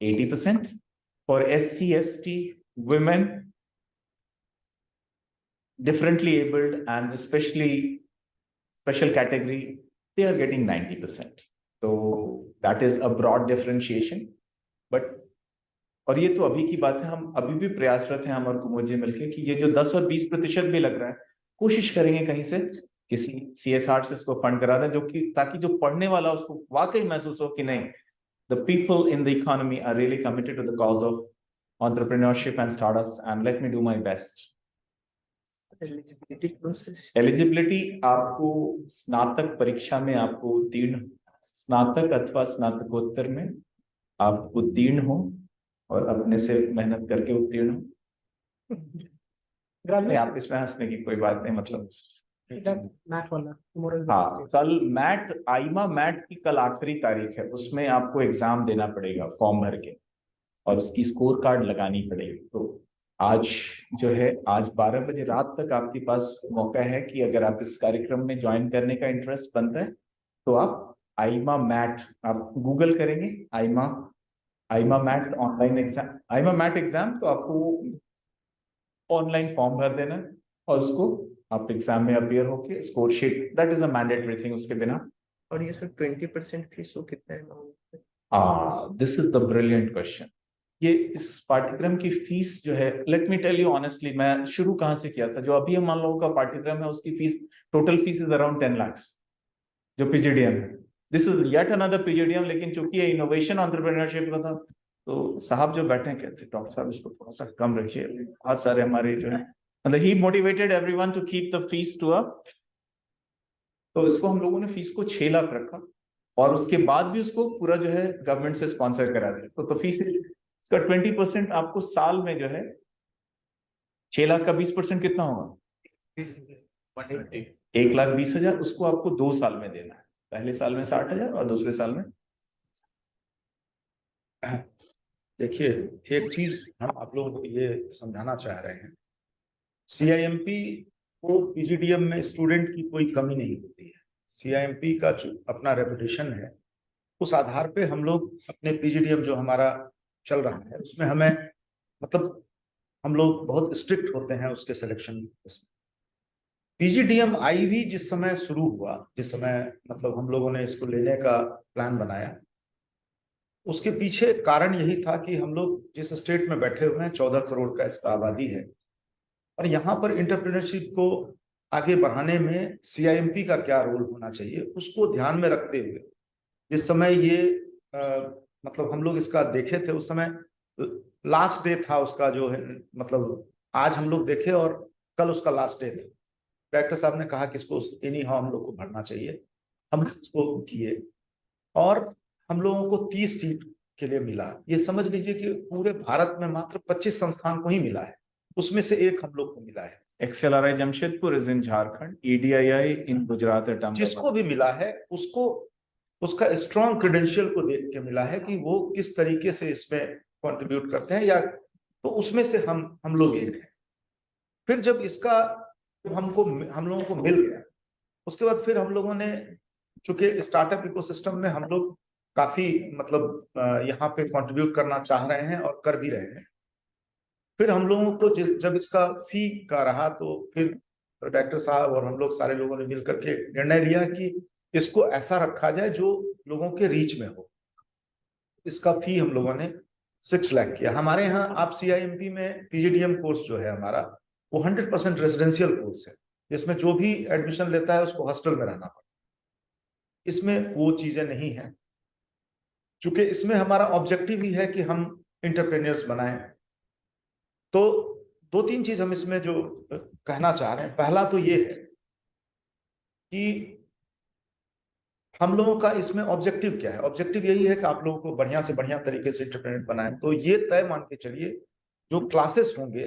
[SPEAKER 1] 80%. For SC, ST, women, differently abled and especially special category, they are getting 90%. So that is a broad differentiation. But और ये तो अभी की बात है, हम अभी भी प्रयासरत हैं हम और कुमोजे मिलके कि ये जो 10 और 20% भी लग रहा है, कोशिश करेंगे कहीं से किसी CSR से इसको फंड करा दें, जो कि ताकि जो पढ़ने वाला उसको वाकई महसूस हो कि नहीं, the people in the economy are really committed to the cause of entrepreneurship and startups and let me do my best.
[SPEAKER 5] Eligibility process,
[SPEAKER 1] eligibility आपको स्नातक परीक्षा में आपको उत्तीर्ण, स्नातक अथवा स्नातकोत्तर में आप उत्तीर्ण हो और अपने से मेहनत करके उत्तीर्ण हो। नहीं,
[SPEAKER 4] Graduation,
[SPEAKER 1] आप इसमें हंसने की कोई बात नहीं, मतलब
[SPEAKER 4] that math वाला tomorrow is the
[SPEAKER 1] हाँ,
[SPEAKER 4] last day.
[SPEAKER 1] कल मैट, आईमा मैट की कल आखिरी तारीख है, उसमें आपको एग्जाम देना पड़ेगा फॉर्म भर के और उसकी स्कोर कार्ड लगानी पड़ेगी। तो आज जो है, आज 12 बजे रात तक आपके पास मौका है कि अगर आप इस कार्यक्रम में ज्वाइन करने का इंटरेस्ट बनता है तो आप आईमा मैट, आप गूगल करेंगे AIMA MAT online exam, AIMA MAT exam, तो आपको ऑनलाइन फॉर्म भर देना है और उसको आप एग्जाम में अपीयर होके score sheet, that is a mandatory thing, उसके बिना।
[SPEAKER 5] और ये सर 20% फीस हो कितना amount?
[SPEAKER 1] This is the brilliant question. ये इस पाठ्यक्रम की फीस जो है, let me tell you honestly, मैं शुरू कहाँ से किया था, जो अभी हम लोगों का पाठ्यक्रम है उसकी fees, total fees is around 10 lakh जो पीजीडीएम है। This is yet another PGDM, लेकिन चूंकि ये इनोवेशन एंटरप्रेन्योरशिप का था तो साहब जो बैठे हैं कहते डॉक्टर साहब इसको थोड़ा सा कम रखिए। बहुत सारे हमारे जो है, मतलब ही motivated everyone to keep the fees to a, तो इसको हम लोगों ने फीस को 6 लाख रखा और उसके बाद भी उसको पूरा जो है गवर्नमेंट से स्पॉन्सर करा दिया। तो फीस इसका 20% आपको साल में जो है 6 लाख का 20% कितना होगा? 1,20,000, उसको आपको 2 साल में देना है। पहले साल में 60,000 और दूसरे साल में।
[SPEAKER 3] देखिए, एक चीज हम आप लोगों को ये समझाना चाह रहे हैं, CIMP को पीजीडीएम में स्टूडेंट की कोई कमी नहीं होती है। CIMP का जो अपना रेपुटेशन है, उस आधार पे हम लोग अपने पीजीडीएम जो हमारा चल रहा है उसमें हमें मतलब हम लोग बहुत स्ट्रिक्ट होते हैं उसके सिलेक्शन। पीजीडीएम आईवी जिस समय शुरू हुआ, जिस समय मतलब हम लोगों ने इसको लेने का प्लान बनाया, उसके पीछे कारण यही था कि हम लोग जिस स्टेट में बैठे हुए हैं 14 करोड़ का इसका आबादी है और यहाँ पर एंटरप्रेन्योरशिप को आगे बढ़ाने में CIMP का क्या रोल होना चाहिए उसको ध्यान में रखते हुए जिस समय ये मतलब हम लोग इसका देखे थे, उस समय लास्ट डे था उसका जो है, मतलब आज हम लोग देखे और कल उसका लास्ट डे था। डायरेक्टर साहब ने कहा कि इसको एनी हाउ हम लोग को भरना चाहिए, हम इसको किए और हम लोगों को 30 सीट के लिए मिला। ये समझ लीजिए कि पूरे भारत में मात्र 25 संस्थान को ही मिला है, उसमें से एक हम लोग को मिला है।
[SPEAKER 1] XLRI Jamshedpur is in Jharkhand, EDII in Gujarat at
[SPEAKER 3] जिसको
[SPEAKER 1] Ahmedabad.
[SPEAKER 3] भी मिला है उसको उसका स्ट्रॉन्ग क्रेडेंशियल को देख के मिला है कि वो किस तरीके से इसमें कंट्रीब्यूट करते हैं, या तो उसमें से हम लोग एक हैं। फिर जब इसका हम लोगों को मिल गया, उसके बाद फिर हम लोगों ने, चूंकि स्टार्टअप इकोसिस्टम में हम लोग काफी मतलब यहाँ पे कंट्रीब्यूट करना चाह रहे हैं और कर भी रहे हैं। फिर हम लोगों को जब इसका फी का रहा तो फिर डायरेक्टर साहब और हम लोग सारे लोगों ने मिलकर के निर्णय लिया कि इसको ऐसा रखा जाए जो लोगों के रीच में हो। इसका फी हम लोगों ने 6 लाख किया। हमारे यहाँ आप CIMP में PGDM कोर्स जो है हमारा, वो 100% रेजिडेंशियल कोर्स है, जिसमें जो भी एडमिशन लेता है उसको हॉस्टल में रहना पड़ता है। इसमें वो चीजें नहीं है, क्योंकि इसमें हमारा ऑब्जेक्टिव ही है कि हम एंटरप्रेन्योर्स बनाएं। तो 2-3 चीज हम इसमें जो कहना चाह रहे हैं, पहला तो ये है कि हम लोगों का इसमें ऑब्जेक्टिव क्या है। ऑब्जेक्टिव यही है कि आप लोगों को बढ़िया से बढ़िया तरीके से एंटरप्रेन्योर बनाएं। तो ये तय मान के चलिए जो क्लासेस होंगे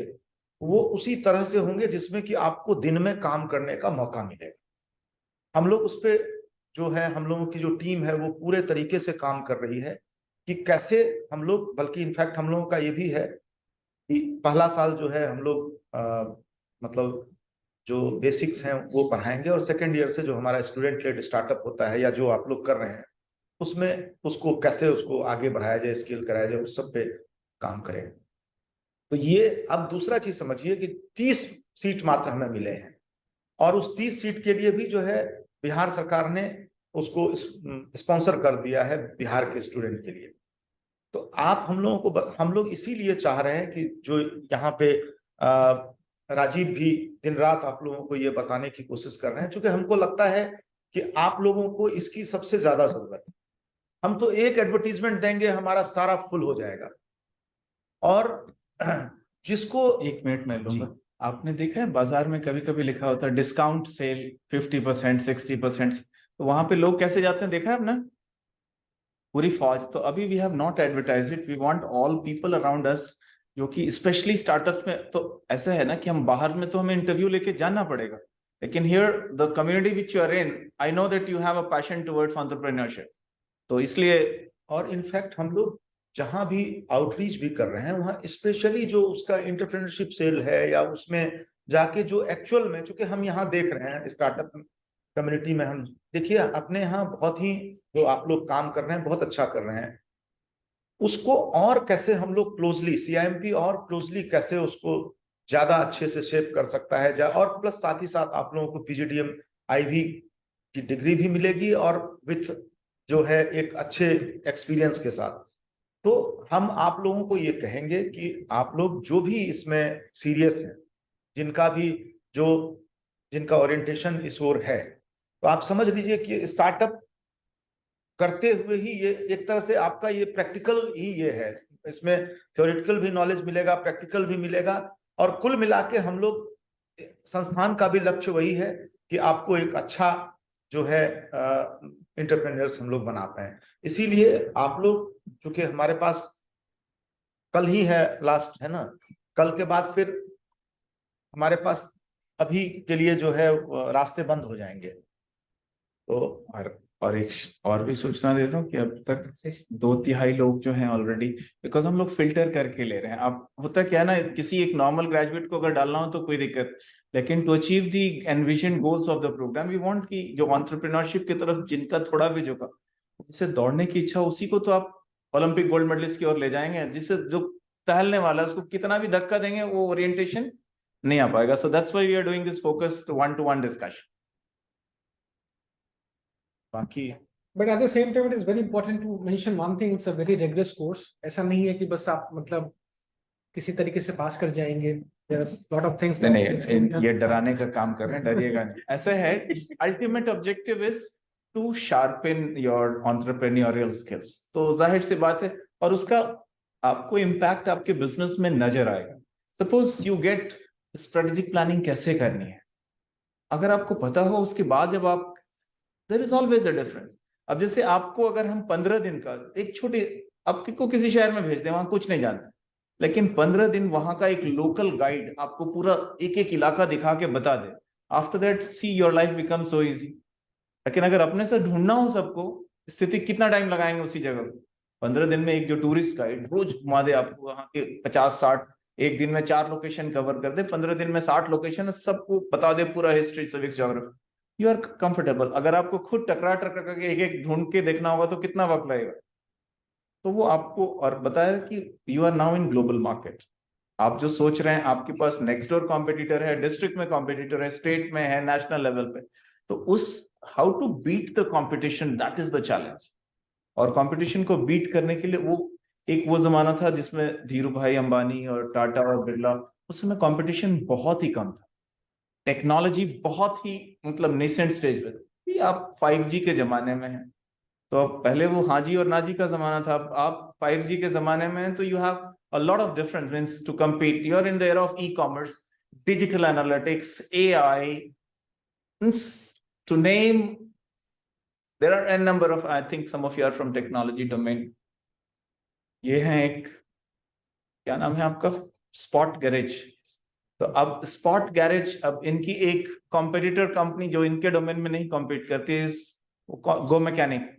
[SPEAKER 3] वो उसी तरह से होंगे जिसमें कि आपको दिन में काम करने का मौका मिलेगा। हम लोग उस पर जो है, हम लोगों की जो टीम है वो पूरे तरीके से काम कर रही है कि कैसे हम लोग, बल्कि इनफैक्ट हम लोगों का ये भी है कि पहला साल जो है हम लोग मतलब जो बेसिक्स हैं वो पढ़ाएंगे, और सेकेंड ईयर से जो हमारा स्टूडेंट लेड स्टार्टअप होता है या जो आप लोग कर रहे हैं उसमें उसको कैसे उसको आगे बढ़ाया जाए, स्केल कराया जाए, उस सब पे काम करें। तो ये अब दूसरा चीज समझिए कि 30 सीट मात्र हमें मिले हैं, और उस 30 सीट के लिए भी जो है बिहार सरकार ने उसको स्पॉन्सर कर दिया है बिहार के स्टूडेंट के लिए। तो आप हम लोग इसीलिए चाह रहे हैं कि जो यहाँ पे राजीव भी दिन रात आप लोगों को ये बताने की कोशिश कर रहे हैं, क्योंकि हमको लगता है कि आप लोगों को इसकी सबसे ज्यादा जरूरत है। हम तो एक एडवर्टीजमेंट देंगे हमारा सारा फुल हो जाएगा, और जिसको
[SPEAKER 1] 1 मिनट में लूंगा। आपने देखा है बाजार में कभी कभी लिखा होता है डिस्काउंट सेल 50%, 60%, तो वहां पे लोग कैसे जाते हैं, देखा है आपने? पूरी फौज। तो अभी we have not advertise it, we want all people around us, जो कि स्पेशली स्टार्टअप में तो ऐसा है ना कि हम बाहर में तो हमें इंटरव्यू लेके जाना पड़ेगा, लेकिन here the community which you are in, I know that you have a passion towards entrepreneurship, तो इसलिए।
[SPEAKER 3] और इनफैक्ट हम लोग जहां भी आउटरीच भी कर रहे हैं वहां स्पेशली जो उसका एंटरप्रेन्योरशिप सेल है या उसमें जाके जो एक्चुअल में, चूंकि हम यहाँ देख रहे हैं स्टार्टअप कम्युनिटी में, हम देखिए अपने यहाँ बहुत ही जो आप लोग काम कर रहे हैं बहुत अच्छा कर रहे हैं, उसको और कैसे हम लोग क्लोजली CIMP और क्लोजली कैसे उसको ज्यादा अच्छे से शेप कर सकता है, और प्लस साथ ही साथ आप लोगों को PGDM IB की डिग्री भी मिलेगी और विथ जो है एक अच्छे एक्सपीरियंस के साथ। तो हम आप लोगों को ये कहेंगे कि आप लोग जो भी इसमें सीरियस हैं, जिनका ओरिएंटेशन इस ओर है, तो आप समझ लीजिए कि स्टार्टअप करते हुए ही ये एक तरह से आपका ये प्रैक्टिकल ही ये है, इसमें थ्योरेटिकल भी नॉलेज मिलेगा, प्रैक्टिकल भी मिलेगा, और कुल मिला के हम लोग संस्थान का भी लक्ष्य वही है कि आपको एक अच्छा जो है एंटरप्रेन्योर्स हम लोग बना पाए। इसीलिए आप लोग, चूंकि हमारे पास कल ही है लास्ट, है ना, कल के बाद फिर हमारे पास अभी के लिए जो है रास्ते बंद हो जाएंगे। तो
[SPEAKER 1] और भी सूचना देता हूँ कि अब तक 2/3 लोग जो हैं ऑलरेडी, बिकॉज हम लोग फिल्टर करके ले रहे हैं। अब होता क्या है ना, किसी एक नॉर्मल ग्रेजुएट को अगर डालना हो तो कोई दिक्कत, लेकिन to achieve the envision goals of the programme we want कि जो एंटरप्रेन्योरशिप की तरफ जिनका थोड़ा भी झुका, जिससे दौड़ने की इच्छा, उसी को तो आप ओलंपिक गोल्ड मेडलिस्ट की ओर ले जाएंगे। जिससे जो टहलने वाला है उसको कितना भी धक्का देंगे वो ओरिएंटेशन नहीं आ पाएगा। So that's why we are doing this focused 1-to-1 discussion.
[SPEAKER 3] बाकी
[SPEAKER 4] But at the same time, it is very important to mention one thing. It's a very rigorous course. ऐसा नहीं है कि बस आप मतलब किसी तरीके से पास कर जाएंगे। There are lot of things.
[SPEAKER 1] नहीं, ये डराने का काम कर रहे हैं, डरिएगा नहीं। ऐसा है, ultimate objective is to sharpen your entrepreneurial skills. तो जाहिर सी बात है, और उसका आपको इम्पैक्ट आपके बिजनेस में नजर आएगा। Suppose you get strategic planning कैसे करनी है, अगर आपको पता हो, उसके बाद जब आप, there is always a difference. अब जैसे आपको अगर हम 15 दिन का एक छोटे, आपको किसी शहर में भेज दें, वहां कुछ नहीं जानते, लेकिन 15 दिन वहां का एक लोकल गाइड आपको पूरा एक एक इलाका दिखा के बता दे, after that see your life become so easy. लेकिन अगर अपने से ढूंढना हो सबको, स्थिति कितना टाइम लगाएंगे उसी जगह पे? 15 दिन में एक जो टूरिस्ट गाइड रोज घुमा दे आपको वहां के 50-60, एक दिन में 4 लोकेशन कवर कर दे, 15 दिन में 60 लोकेशन सबको बता दे, पूरा history, civics, geography, you are comfortable. अगर आपको खुद टकरा टकरा करके एक एक ढूंढ के देखना होगा तो कितना वक्त लगेगा? तो वो आपको और बताया कि you are now in global market. आप जो सोच रहे हैं आपके पास नेक्स्ट डोर कॉम्पिटिटर है, डिस्ट्रिक्ट में कॉम्पिटिटर है, स्टेट में है, नेशनल लेवल पे, तो उस how to beat the competition, that is the challenge. और कंपटीशन को बीट करने के लिए वो जमाना था जिसमें धीरू भाई अंबानी और टाटा और बिरला, उस समय कंपटीशन बहुत ही कम था, टेक्नोलॉजी बहुत ही मतलब नेसेंट स्टेज पे थी। आप 5G के जमाने में हैं, तो पहले वो हाँ जी और ना जी का जमाना था, अब आप 5G के जमाने में हैं, तो you have a lot of different means to compete, you are in the era of e-commerce, digital analytics, AI, means to name, there are n number of, I think some of you are from technology domain. ये है एक, क्या नाम है आपका, spot garage. तो अब spot garage, अब इनकी एक कॉम्पिटिटर कंपनी जो इनके डोमेन में नहीं कॉम्पीट करती है, गो मैकेनिक।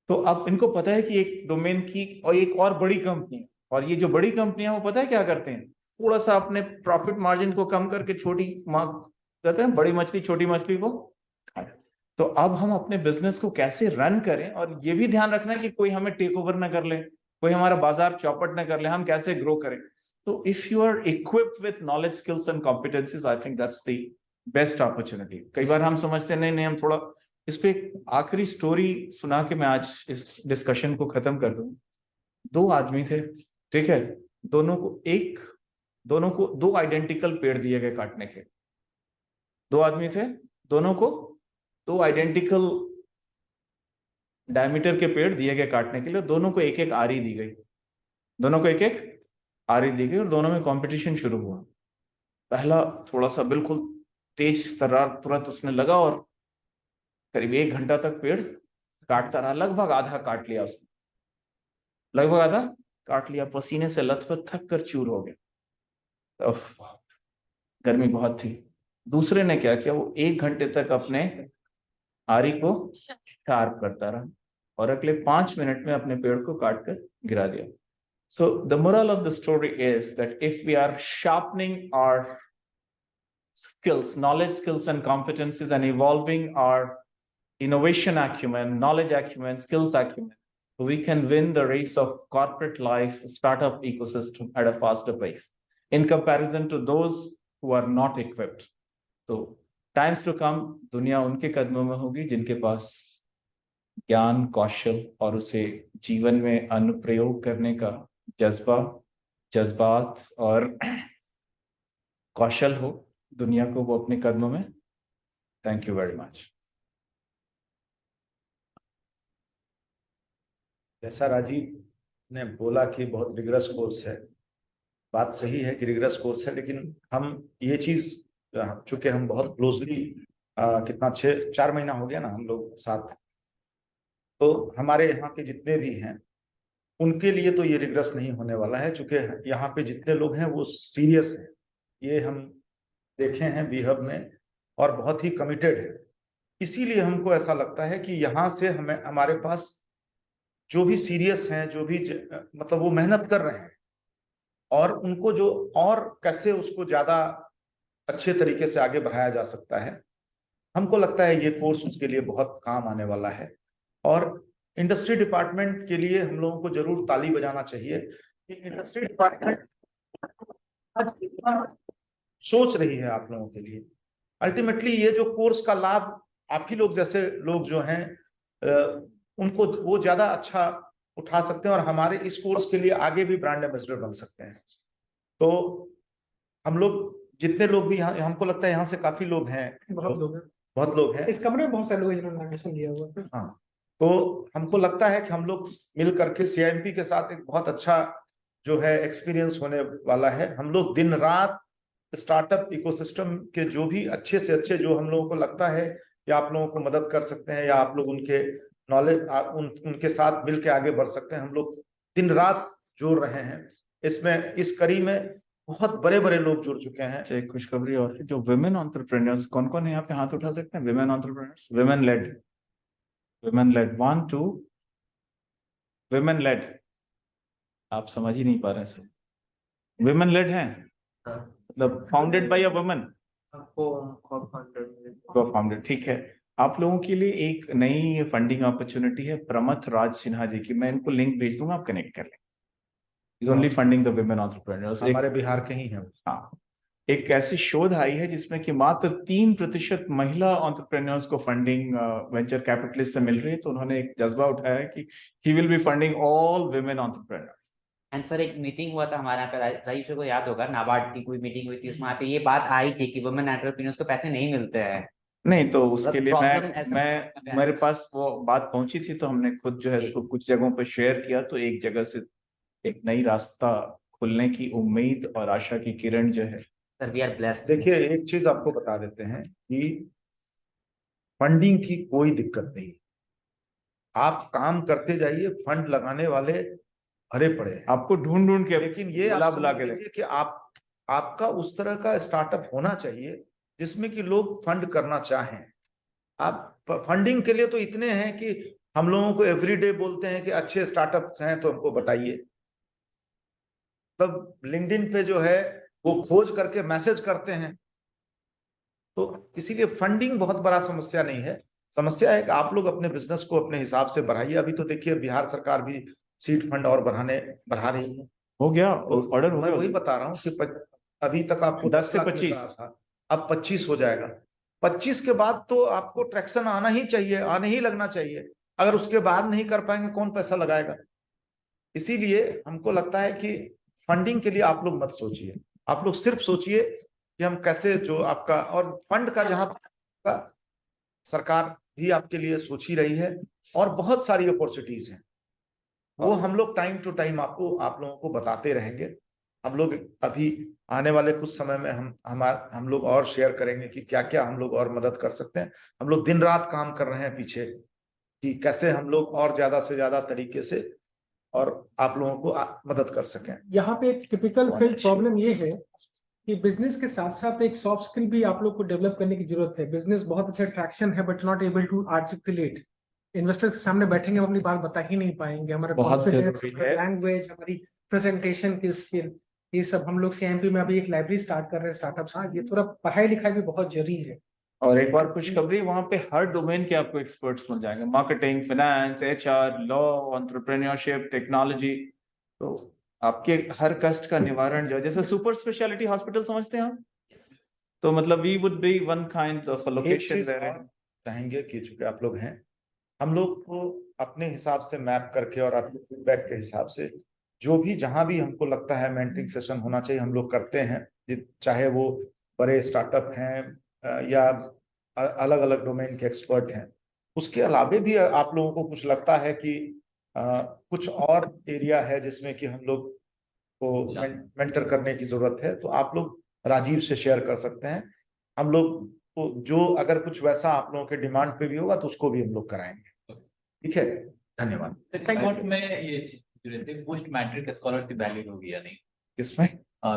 [SPEAKER 1] तो अब इनको पता है कि एक डोमेन की और एक और बड़ी कंपनी है, और ये जो बड़ी कंपनियां वो पता है क्या करते हैं, थोड़ा सा अपने प्रॉफिट मार्जिन को कम करके छोटी कहते हैं बड़ी मछली छोटी मछली को खाए। तो अब हम अपने बिजनेस को कैसे रन करें, और ये भी ध्यान रखना है कि कोई हमें टेक ओवर ना कर ले, कोई हमारा बाजार चौपट ना कर ले, हम कैसे ग्रो करें। तो if you are equipped with knowledge, skills and competencies, I think that's the best opportunity. कई बार हम समझते हैं नहीं हम थोड़ा, इस पे एक आखिरी स्टोरी सुना के मैं आज इस डिस्कशन को खत्म कर दूं। 2 आदमी थे, ठीक है, दोनों को 2 आइडेंटिकल पेड़ दिए गए काटने के। 2 आदमी थे, दोनों को 2 आइडेंटिकल डायमीटर के पेड़ दिए गए काटने के लिए, दोनों को एक एक आरी दी गई, दोनों को एक एक आरी दी गई, और दोनों में कंपटीशन शुरू हुआ। पहला थोड़ा सा बिल्कुल तेज तर्रार तुरंत उसने लगा, और करीब 1 घंटा तक पेड़ काटता रहा, लगभग आधा काट लिया उसने, लगभग आधा काट लिया, पसीने से लथपथ, थक कर चूर हो गया, गर्मी बहुत थी। दूसरे ने क्या किया, वो 1 घंटे तक अपने आरी को शार्प करता रहा, और अगले 5 मिनट में अपने पेड़ को काट कर गिरा दिया। So the moral of the story is that if we are sharpening our skills, knowledge, skills and competencies, and evolving our innovation acumen, knowledge acumen, skills acumen, we can win the race of corporate life, startup ecosystem at a faster pace in comparison to those who are not equipped. So times to come, दुनिया उनके कदमों में होगी जिनके पास ज्ञान, कौशल और उसे जीवन में अनुप्रयोग करने का जज्बा, जज्बात और कौशल हो, दुनिया को वो अपने कदमों में। Thank you very much.
[SPEAKER 3] जैसा राजीव ने बोला कि बहुत रिगरस कोर्स है, बात सही है कि रिगरस कोर्स है, लेकिन हम ये चीज, चूंकि हम बहुत क्लोजली कितना 4 महीना हो गया ना हम लोग साथ, तो हमारे यहाँ के जितने भी हैं उनके लिए तो ये रिग्रेस नहीं होने वाला है, क्योंकि यहाँ पे जितने लोग हैं वो सीरियस हैं, ये हम देखे हैं बीहब में, और बहुत ही कमिटेड है। इसीलिए हमको ऐसा लगता है कि यहाँ से हमें, हमारे पास जो भी सीरियस हैं, जो भी मतलब वो मेहनत कर रहे हैं, और उनको जो और कैसे उसको ज्यादा अच्छे तरीके से आगे बढ़ाया जा सकता है, हमको लगता है ये कोर्स उसके लिए बहुत काम आने वाला है। और इंडस्ट्री डिपार्टमेंट के लिए हम लोगों को जरूर ताली बजाना चाहिए कि इंडस्ट्री डिपार्टमेंट सोच रही है आप लोगों के लिए। अल्टीमेटली ये जो कोर्स का लाभ आप ही लोग जैसे लोग जो हैं उनको वो ज्यादा अच्छा उठा सकते हैं, और हमारे इस कोर्स के लिए आगे भी ब्रांड एम्बेसडर बन सकते हैं। तो हम लोग जितने लोग भी यहाँ, हमको लगता है यहाँ से काफी लोग हैं, बहुत लोग हैं
[SPEAKER 4] इस कमरे में, बहुत सारे लोग हैं जिन्होंने नोमिनेशन दिया हुआ है।
[SPEAKER 3] हाँ, तो हमको लगता है कि हम लोग मिल करके CIMP के साथ एक बहुत अच्छा जो है एक्सपीरियंस होने वाला है। हम लोग दिन रात स्टार्टअप इकोसिस्टम के जो भी अच्छे से अच्छे, जो हम लोगों को लगता है या आप लोगों को मदद कर सकते हैं, या आप लोग उनके नॉलेज उनके साथ मिल के आगे बढ़ सकते हैं, हम लोग दिन रात जोड़ रहे हैं। इसमें इस कड़ी में बहुत बड़े बड़े लोग जुड़ चुके हैं।
[SPEAKER 1] अच्छा, एक खुशखबरी और है, जो विमेन एंटरप्रेन्योर्स, कौन कौन है यहाँ पे हाथ उठा सकते हैं? Women entrepreneurs, women lead 1 2, women lead, आप समझ ही नहीं पा रहे हैं सर, विमेन लेड है मतलब founded by a woman, founded, ठीक है। आप लोगों के लिए एक नई फंडिंग अपॉर्चुनिटी है प्रमथ राज सिन्हा जी की, मैं इनको लिंक भेज दूंगा, आप कनेक्ट कर लें। Is only funding the women entrepreneurs.
[SPEAKER 3] हमारे बिहार के ही हैं।
[SPEAKER 1] हाँ, एक ऐसी शोध आई है जिसमें कि मात्र 3% महिला एंटरप्रेन्योर्स को फंडिंग वेंचर कैपिटलिस्ट से मिल रही है, तो उन्होंने एक जज्बा उठाया है कि he will be funding all women entrepreneurs.
[SPEAKER 6] And sir एक मीटिंग हुआ था हमारे यहाँ पे, राजीव सर को याद होगा, नाबार्ड की कोई मीटिंग हुई थी, उसमें यहाँ पे ये बात आई थी कि वुमेन एंटरप्रेन्योर्स को पैसे नहीं मिलते हैं।
[SPEAKER 1] नहीं तो उसके लिए
[SPEAKER 6] problem ऐसा-
[SPEAKER 1] मैं मेरे पास वो बात पहुंची थी, तो हमने खुद जो है इसको कुछ जगहों पर शेयर किया, तो एक जगह से एक नई रास्ता खुलने की उम्मीद और आशा की किरण जो है।
[SPEAKER 6] Sir we are blessed.
[SPEAKER 3] देखिए, एक चीज आपको बता देते हैं कि फंडिंग की कोई दिक्कत नहीं, आप काम करते जाइए, फंड लगाने वाले भरे पड़े हैं।
[SPEAKER 1] आपको ढूंढ ढूंढ के,
[SPEAKER 3] लेकिन ये
[SPEAKER 1] बुला
[SPEAKER 3] आप
[SPEAKER 1] बुला
[SPEAKER 3] समझ
[SPEAKER 1] के
[SPEAKER 3] लीजिए कि आपका उस तरह का स्टार्टअप होना चाहिए जिसमें कि लोग फंड करना चाहें। आप फंडिंग के लिए तो इतने हैं कि हम लोगों को एवरीडे बोलते हैं कि अच्छे स्टार्टअप्स हैं तो हमको बताइए, तब लिंक्डइन पे जो है वो खोज करके मैसेज करते हैं। तो इसीलिए फंडिंग बहुत बड़ा समस्या नहीं है। समस्या है कि आप लोग अपने बिजनेस को अपने हिसाब से बढ़ाइए। अभी तो देखिए बिहार सरकार भी सीड फंड और बढ़ा रही है।
[SPEAKER 1] हो गया
[SPEAKER 3] तो
[SPEAKER 1] ऑर्डर, हो
[SPEAKER 3] मैं
[SPEAKER 1] गया।
[SPEAKER 3] वही बता रहा हूँ कि अभी तक आपको
[SPEAKER 1] 10 से
[SPEAKER 3] 10 लाख मिल
[SPEAKER 1] 25
[SPEAKER 3] रहा था, अब 25 हो जाएगा। 25 के बाद तो आपको ट्रैक्शन आना ही चाहिए, आने ही लगना चाहिए। अगर उसके बाद नहीं कर पाएंगे, कौन पैसा लगाएगा? इसीलिए हमको लगता है कि फंडिंग के लिए आप लोग मत सोचिए, आप लोग सिर्फ सोचिए कि हम कैसे जो आपका और फंड का जहां का सरकार भी आपके लिए सोच ही रही है, और बहुत सारी अपॉर्चुनिटीज हैं, वो हम लोग टाइम टू टाइम आप लोगों को बताते रहेंगे। हम लोग अभी आने वाले कुछ समय में हम लोग और शेयर करेंगे कि क्या क्या हम लोग और मदद कर सकते हैं। हम लोग दिन रात काम कर रहे हैं पीछे कि कैसे हम लोग और ज्यादा से ज्यादा तरीके से और आप लोगों को मदद कर सकें।
[SPEAKER 4] यहाँ पे एक टिपिकल फील्ड प्रॉब्लम ये है कि बिजनेस के साथ साथ एक सॉफ्ट स्किल भी आप लोग को डेवलप करने की जरूरत है। बिजनेस बहुत अच्छा ट्रैक्शन है but not able to articulate. Investor के सामने बैठेंगे, हम अपनी बात बता ही नहीं पाएंगे। हमारा
[SPEAKER 1] बहुत
[SPEAKER 4] कॉन्फिडेंस,
[SPEAKER 1] जरूरी है।
[SPEAKER 4] लैंग्वेज, हमारी प्रेजेंटेशन की स्किल, ये सब हम लोग सीएमपी में अभी एक लाइब्रेरी स्टार्ट कर रहे हैं स्टार्टअप्स। हाँ, ये थोड़ा पढ़ाई लिखाई भी बहुत जरूरी है।
[SPEAKER 1] और एक बार खुशखबरी, वहां पे हर डोमेन के आपको एक्सपर्ट्स मिल जाएंगे, marketing, finance, HR, law, entrepreneurship, technology. तो आपके हर कष्ट का निवारण जो है, जैसे सुपर स्पेशलिटी हॉस्पिटल समझते हैं आप, तो मतलब we would be one kind of
[SPEAKER 3] एक
[SPEAKER 1] लोकेशन
[SPEAKER 3] चीज
[SPEAKER 1] वेयर
[SPEAKER 3] और चाहेंगे कि चूंकि आप लोग हैं, हम लोग को अपने हिसाब से मैप करके और आपके फीडबैक के हिसाब से जो भी जहां भी हमको लगता है मेंटरिंग सेशन होना चाहिए, हम लोग करते हैं। चाहे वो बड़े स्टार्टअप हैं या अलग अलग डोमेन के एक्सपर्ट हैं। उसके अलावे भी आप लोगों को कुछ लगता है कि कुछ और एरिया है जिसमें कि हम लोग को मेंटर करने की जरूरत है, तो आप लोग राजीव से शेयर कर सकते हैं। हम लोग को जो अगर कुछ वैसा आप लोगों के डिमांड पे भी होगा तो उसको भी हम लोग कराएंगे। ठीक है, धन्यवाद।
[SPEAKER 7] कोर्ट में ये चीज रहती है, पोस्ट मैट्रिक स्कॉलरशिप वैलिड होगी या नहीं?
[SPEAKER 1] किसमें?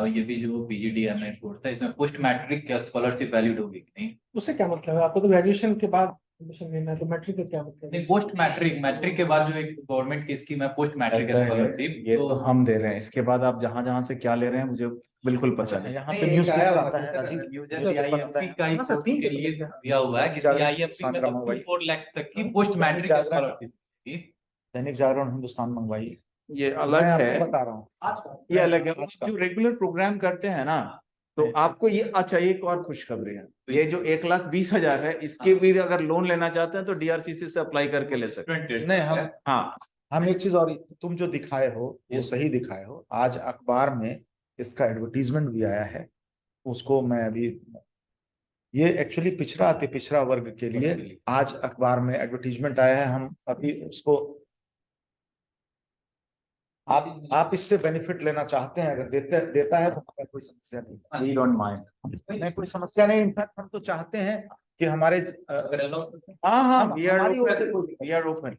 [SPEAKER 7] ये भी जो पीजीडीएमए कोर्स था, इसमें पोस्ट मैट्रिक स्कॉलरशिप वैलिड होगी कि नहीं?
[SPEAKER 4] उससे क्या मतलब है? आपको तो ग्रेजुएशन के बाद एडमिशन लेना है, तो मैट्रिक का क्या मतलब है?
[SPEAKER 7] नहीं, पोस्ट मैट्रिक के बाद जो एक गवर्नमेंट की स्कीम है पोस्ट मैट्रिक
[SPEAKER 1] ऐसा है,
[SPEAKER 7] स्कॉलरशिप,
[SPEAKER 1] ये तो हम दे रहे हैं, इसके बाद आप जहां जहां से क्या ले रहे हैं मुझे बिल्कुल पता नहीं।
[SPEAKER 3] यहाँ पे न्यूज पेपर आता है राजीव,
[SPEAKER 7] यूजीआईएफपी का ही
[SPEAKER 4] हाँ सर,
[SPEAKER 7] कोर्स
[SPEAKER 4] तीन
[SPEAKER 7] के
[SPEAKER 4] पेपर
[SPEAKER 7] लिए
[SPEAKER 4] दिया।
[SPEAKER 7] दिया हुआ है कि आईएफपी में
[SPEAKER 3] जागरण मंगवाई।
[SPEAKER 7] 4 लाख तक की पोस्ट मैट्रिक
[SPEAKER 3] जागरण।
[SPEAKER 7] स्कॉलरशिप।
[SPEAKER 3] दैनिक जागरण, हिंदुस्तान मंगवाई,
[SPEAKER 1] ये अलग
[SPEAKER 3] मैं
[SPEAKER 1] है,
[SPEAKER 3] आपको बता रहा हूँ।
[SPEAKER 1] ये अलग है।
[SPEAKER 3] आज का।
[SPEAKER 1] जो रेगुलर प्रोग्राम करते हैं ना, तो आपको ये अच्छा, एक और खुशखबरी है, ये जो 1,20,000 है, इसके भी अगर लोन लेना चाहते हैं तो डीआरसीसी से अप्लाई करके ले सकते हैं।
[SPEAKER 3] नहीं,
[SPEAKER 1] हाँ,
[SPEAKER 3] हम एक चीज और, तुम जो दिखाए हो वो सही दिखाए हो। आज अखबार में इसका एडवर्टीजमेंट भी आया है, उसको मैं अभी, ये एक्चुअली पिछड़ा अति पिछड़ा वर्ग के लिए आज अखबार में एडवर्टीजमेंट आया है। हम अभी उसको, आप इससे बेनिफिट लेना चाहते हैं, अगर देता है तो हमें कोई समस्या नहीं,
[SPEAKER 1] वी डोंट माइंड।
[SPEAKER 3] नहीं कोई समस्या नहीं। इनफैक्ट हम तो चाहते हैं कि हमारे
[SPEAKER 1] हाँ हाँ,
[SPEAKER 3] हमारी ओर से कोई,
[SPEAKER 1] वी आर ओपन।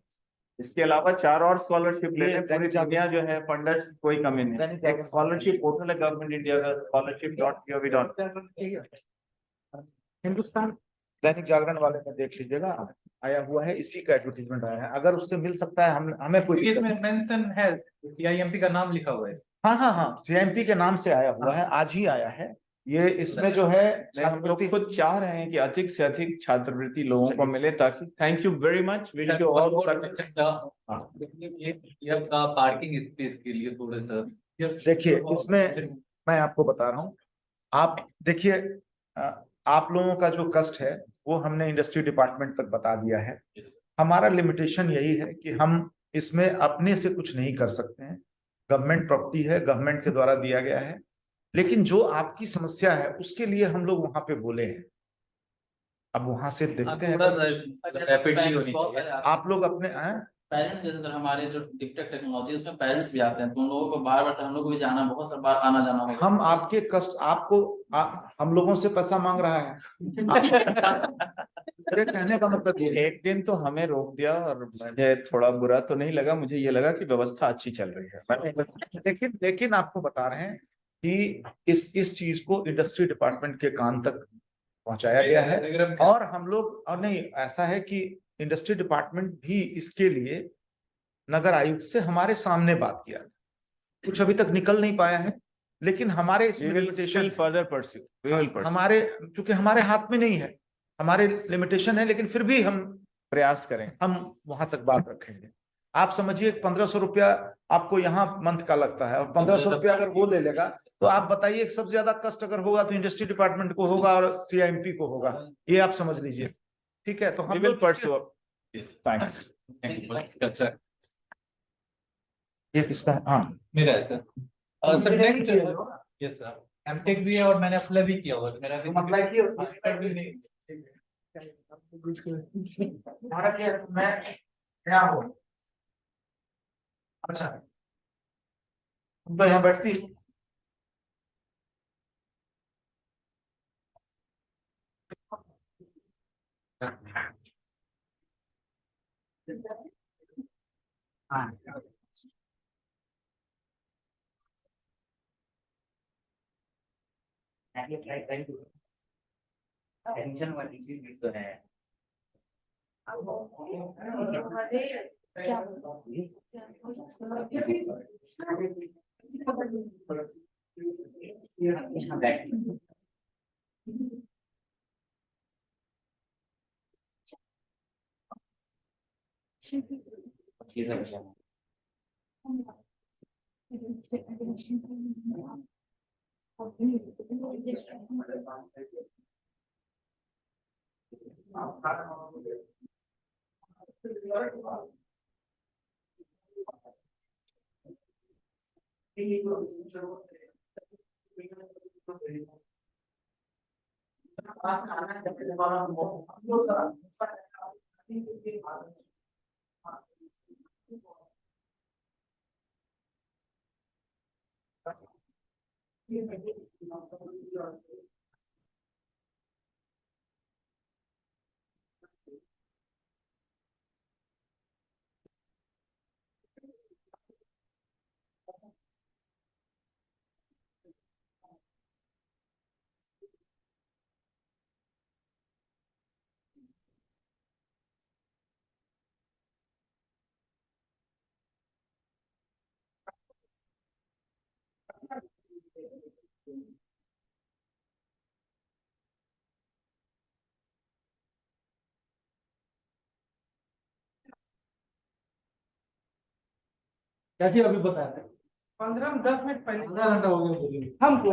[SPEAKER 1] इसके अलावा 4 और स्कॉलरशिप ले
[SPEAKER 3] ये
[SPEAKER 1] लें, पूरी
[SPEAKER 3] दैनिक जागरण-
[SPEAKER 1] दुनिया जो है फंडर्स कोई कमी नहीं।
[SPEAKER 3] दैनिक
[SPEAKER 1] एक
[SPEAKER 3] जागरण-
[SPEAKER 1] स्कॉलरशिप पोर्टल है गवर्नमेंट इंडिया का, scholarship.gov.in।
[SPEAKER 4] हिंदुस्तान
[SPEAKER 3] दैनिक जागरण वाले में देख लीजिएगा, आया हुआ है, इसी का एडवर्टीजमेंट आया है। अगर उससे मिल सकता है हमें कोई दिक्कत नहीं।
[SPEAKER 7] इसमें मेंशन है, सीआईएमपी का नाम लिखा हुआ है।
[SPEAKER 3] हाँ हाँ हाँ, सीएमपी के नाम से आया हुआ है, आज ही आया है ये। इसमें जो है
[SPEAKER 1] नहीं, हम लोग खुद चाह रहे हैं कि अधिक से अधिक छात्रवृत्ति लोगों को मिले, ताकि thank you very much, wish you all success.
[SPEAKER 7] ये आपका पार्किंग स्पेस के लिए थोड़ा सा
[SPEAKER 3] देखिए, इसमें मैं आपको बता रहा हूँ, आप देखिए, आप लोगों का जो कष्ट है वो हमने इंडस्ट्री डिपार्टमेंट तक बता दिया है। हमारा लिमिटेशन यही है कि हम इसमें अपने से कुछ नहीं कर सकते हैं, गवर्नमेंट प्रॉपर्टी है, गवर्नमेंट के द्वारा दिया गया है। लेकिन जो आपकी समस्या है उसके लिए हम लोग वहां पे बोले हैं, अब वहां से देखते हैं।
[SPEAKER 7] रैपिडली होनी चाहिए।
[SPEAKER 3] आप लोग अपने
[SPEAKER 2] पेरेंट्स जैसे सर हमारे जो डिक्टेक टेक्नोलॉजी उसमें पेरेंट्स भी आते हैं, तो उन लोगों को बार बार सर हम लोग को भी जाना, बहुत सारा बार आना जाना होगा।
[SPEAKER 3] हम आपके कष्ट आपको हम लोगों से पैसा मांग रहा है मेरे कहने का मतलब ये है।
[SPEAKER 1] एक दिन तो हमें रोक दिया और मुझे थोड़ा बुरा तो नहीं लगा, मुझे ये लगा कि व्यवस्था अच्छी चल रही है।
[SPEAKER 3] लेकिन आपको बता रहे हैं कि इस चीज को इंडस्ट्री डिपार्टमेंट के कान तक पहुंचाया गया है। और हम लोग, और नहीं, ऐसा है कि इंडस्ट्री डिपार्टमेंट भी इसके लिए नगर आयुक्त से हमारे सामने बात किया, कुछ अभी तक निकल नहीं पाया है। लेकिन हमारे इसमें limitation,
[SPEAKER 1] further pursue, we will pursue,
[SPEAKER 3] हमारे चूंकि हमारे हाथ में नहीं है, हमारे लिमिटेशन है, लेकिन फिर भी हम
[SPEAKER 1] प्रयास करें,
[SPEAKER 3] हम वहां तक बात रखेंगे। आप समझिए 1500 रुपया आपको यहाँ मंथ का लगता है, और 1500 रुपया अगर वो ले लेगा, तो आप बताइए सबसे ज्यादा कष्ट अगर होगा तो इंडस्ट्री डिपार्टमेंट को होगा और सीआईएमपी को होगा, ये आप समझ लीजिए। ठीक है, तो हम
[SPEAKER 1] वी विल
[SPEAKER 3] लोग
[SPEAKER 1] परस्यू। थैंक्स।
[SPEAKER 7] अच्छा,
[SPEAKER 3] ये किसका है? हाँ,
[SPEAKER 7] मेरा है सर। और sir next, yes sir, MTech भी है और मैंने अप्लाई भी किया हुआ है। मेरा भी
[SPEAKER 3] अप्लाई किया?
[SPEAKER 7] भी नहीं।
[SPEAKER 3] मैं क्या हो, अच्छा, तुम तो यहाँ बैठती हो।
[SPEAKER 6] हाँ, एडमिशन वाली चीज भी तो है।
[SPEAKER 4] क्या जी अभी बताया 15-10 मिनट पहले, आधा घंटा हो गया हमको।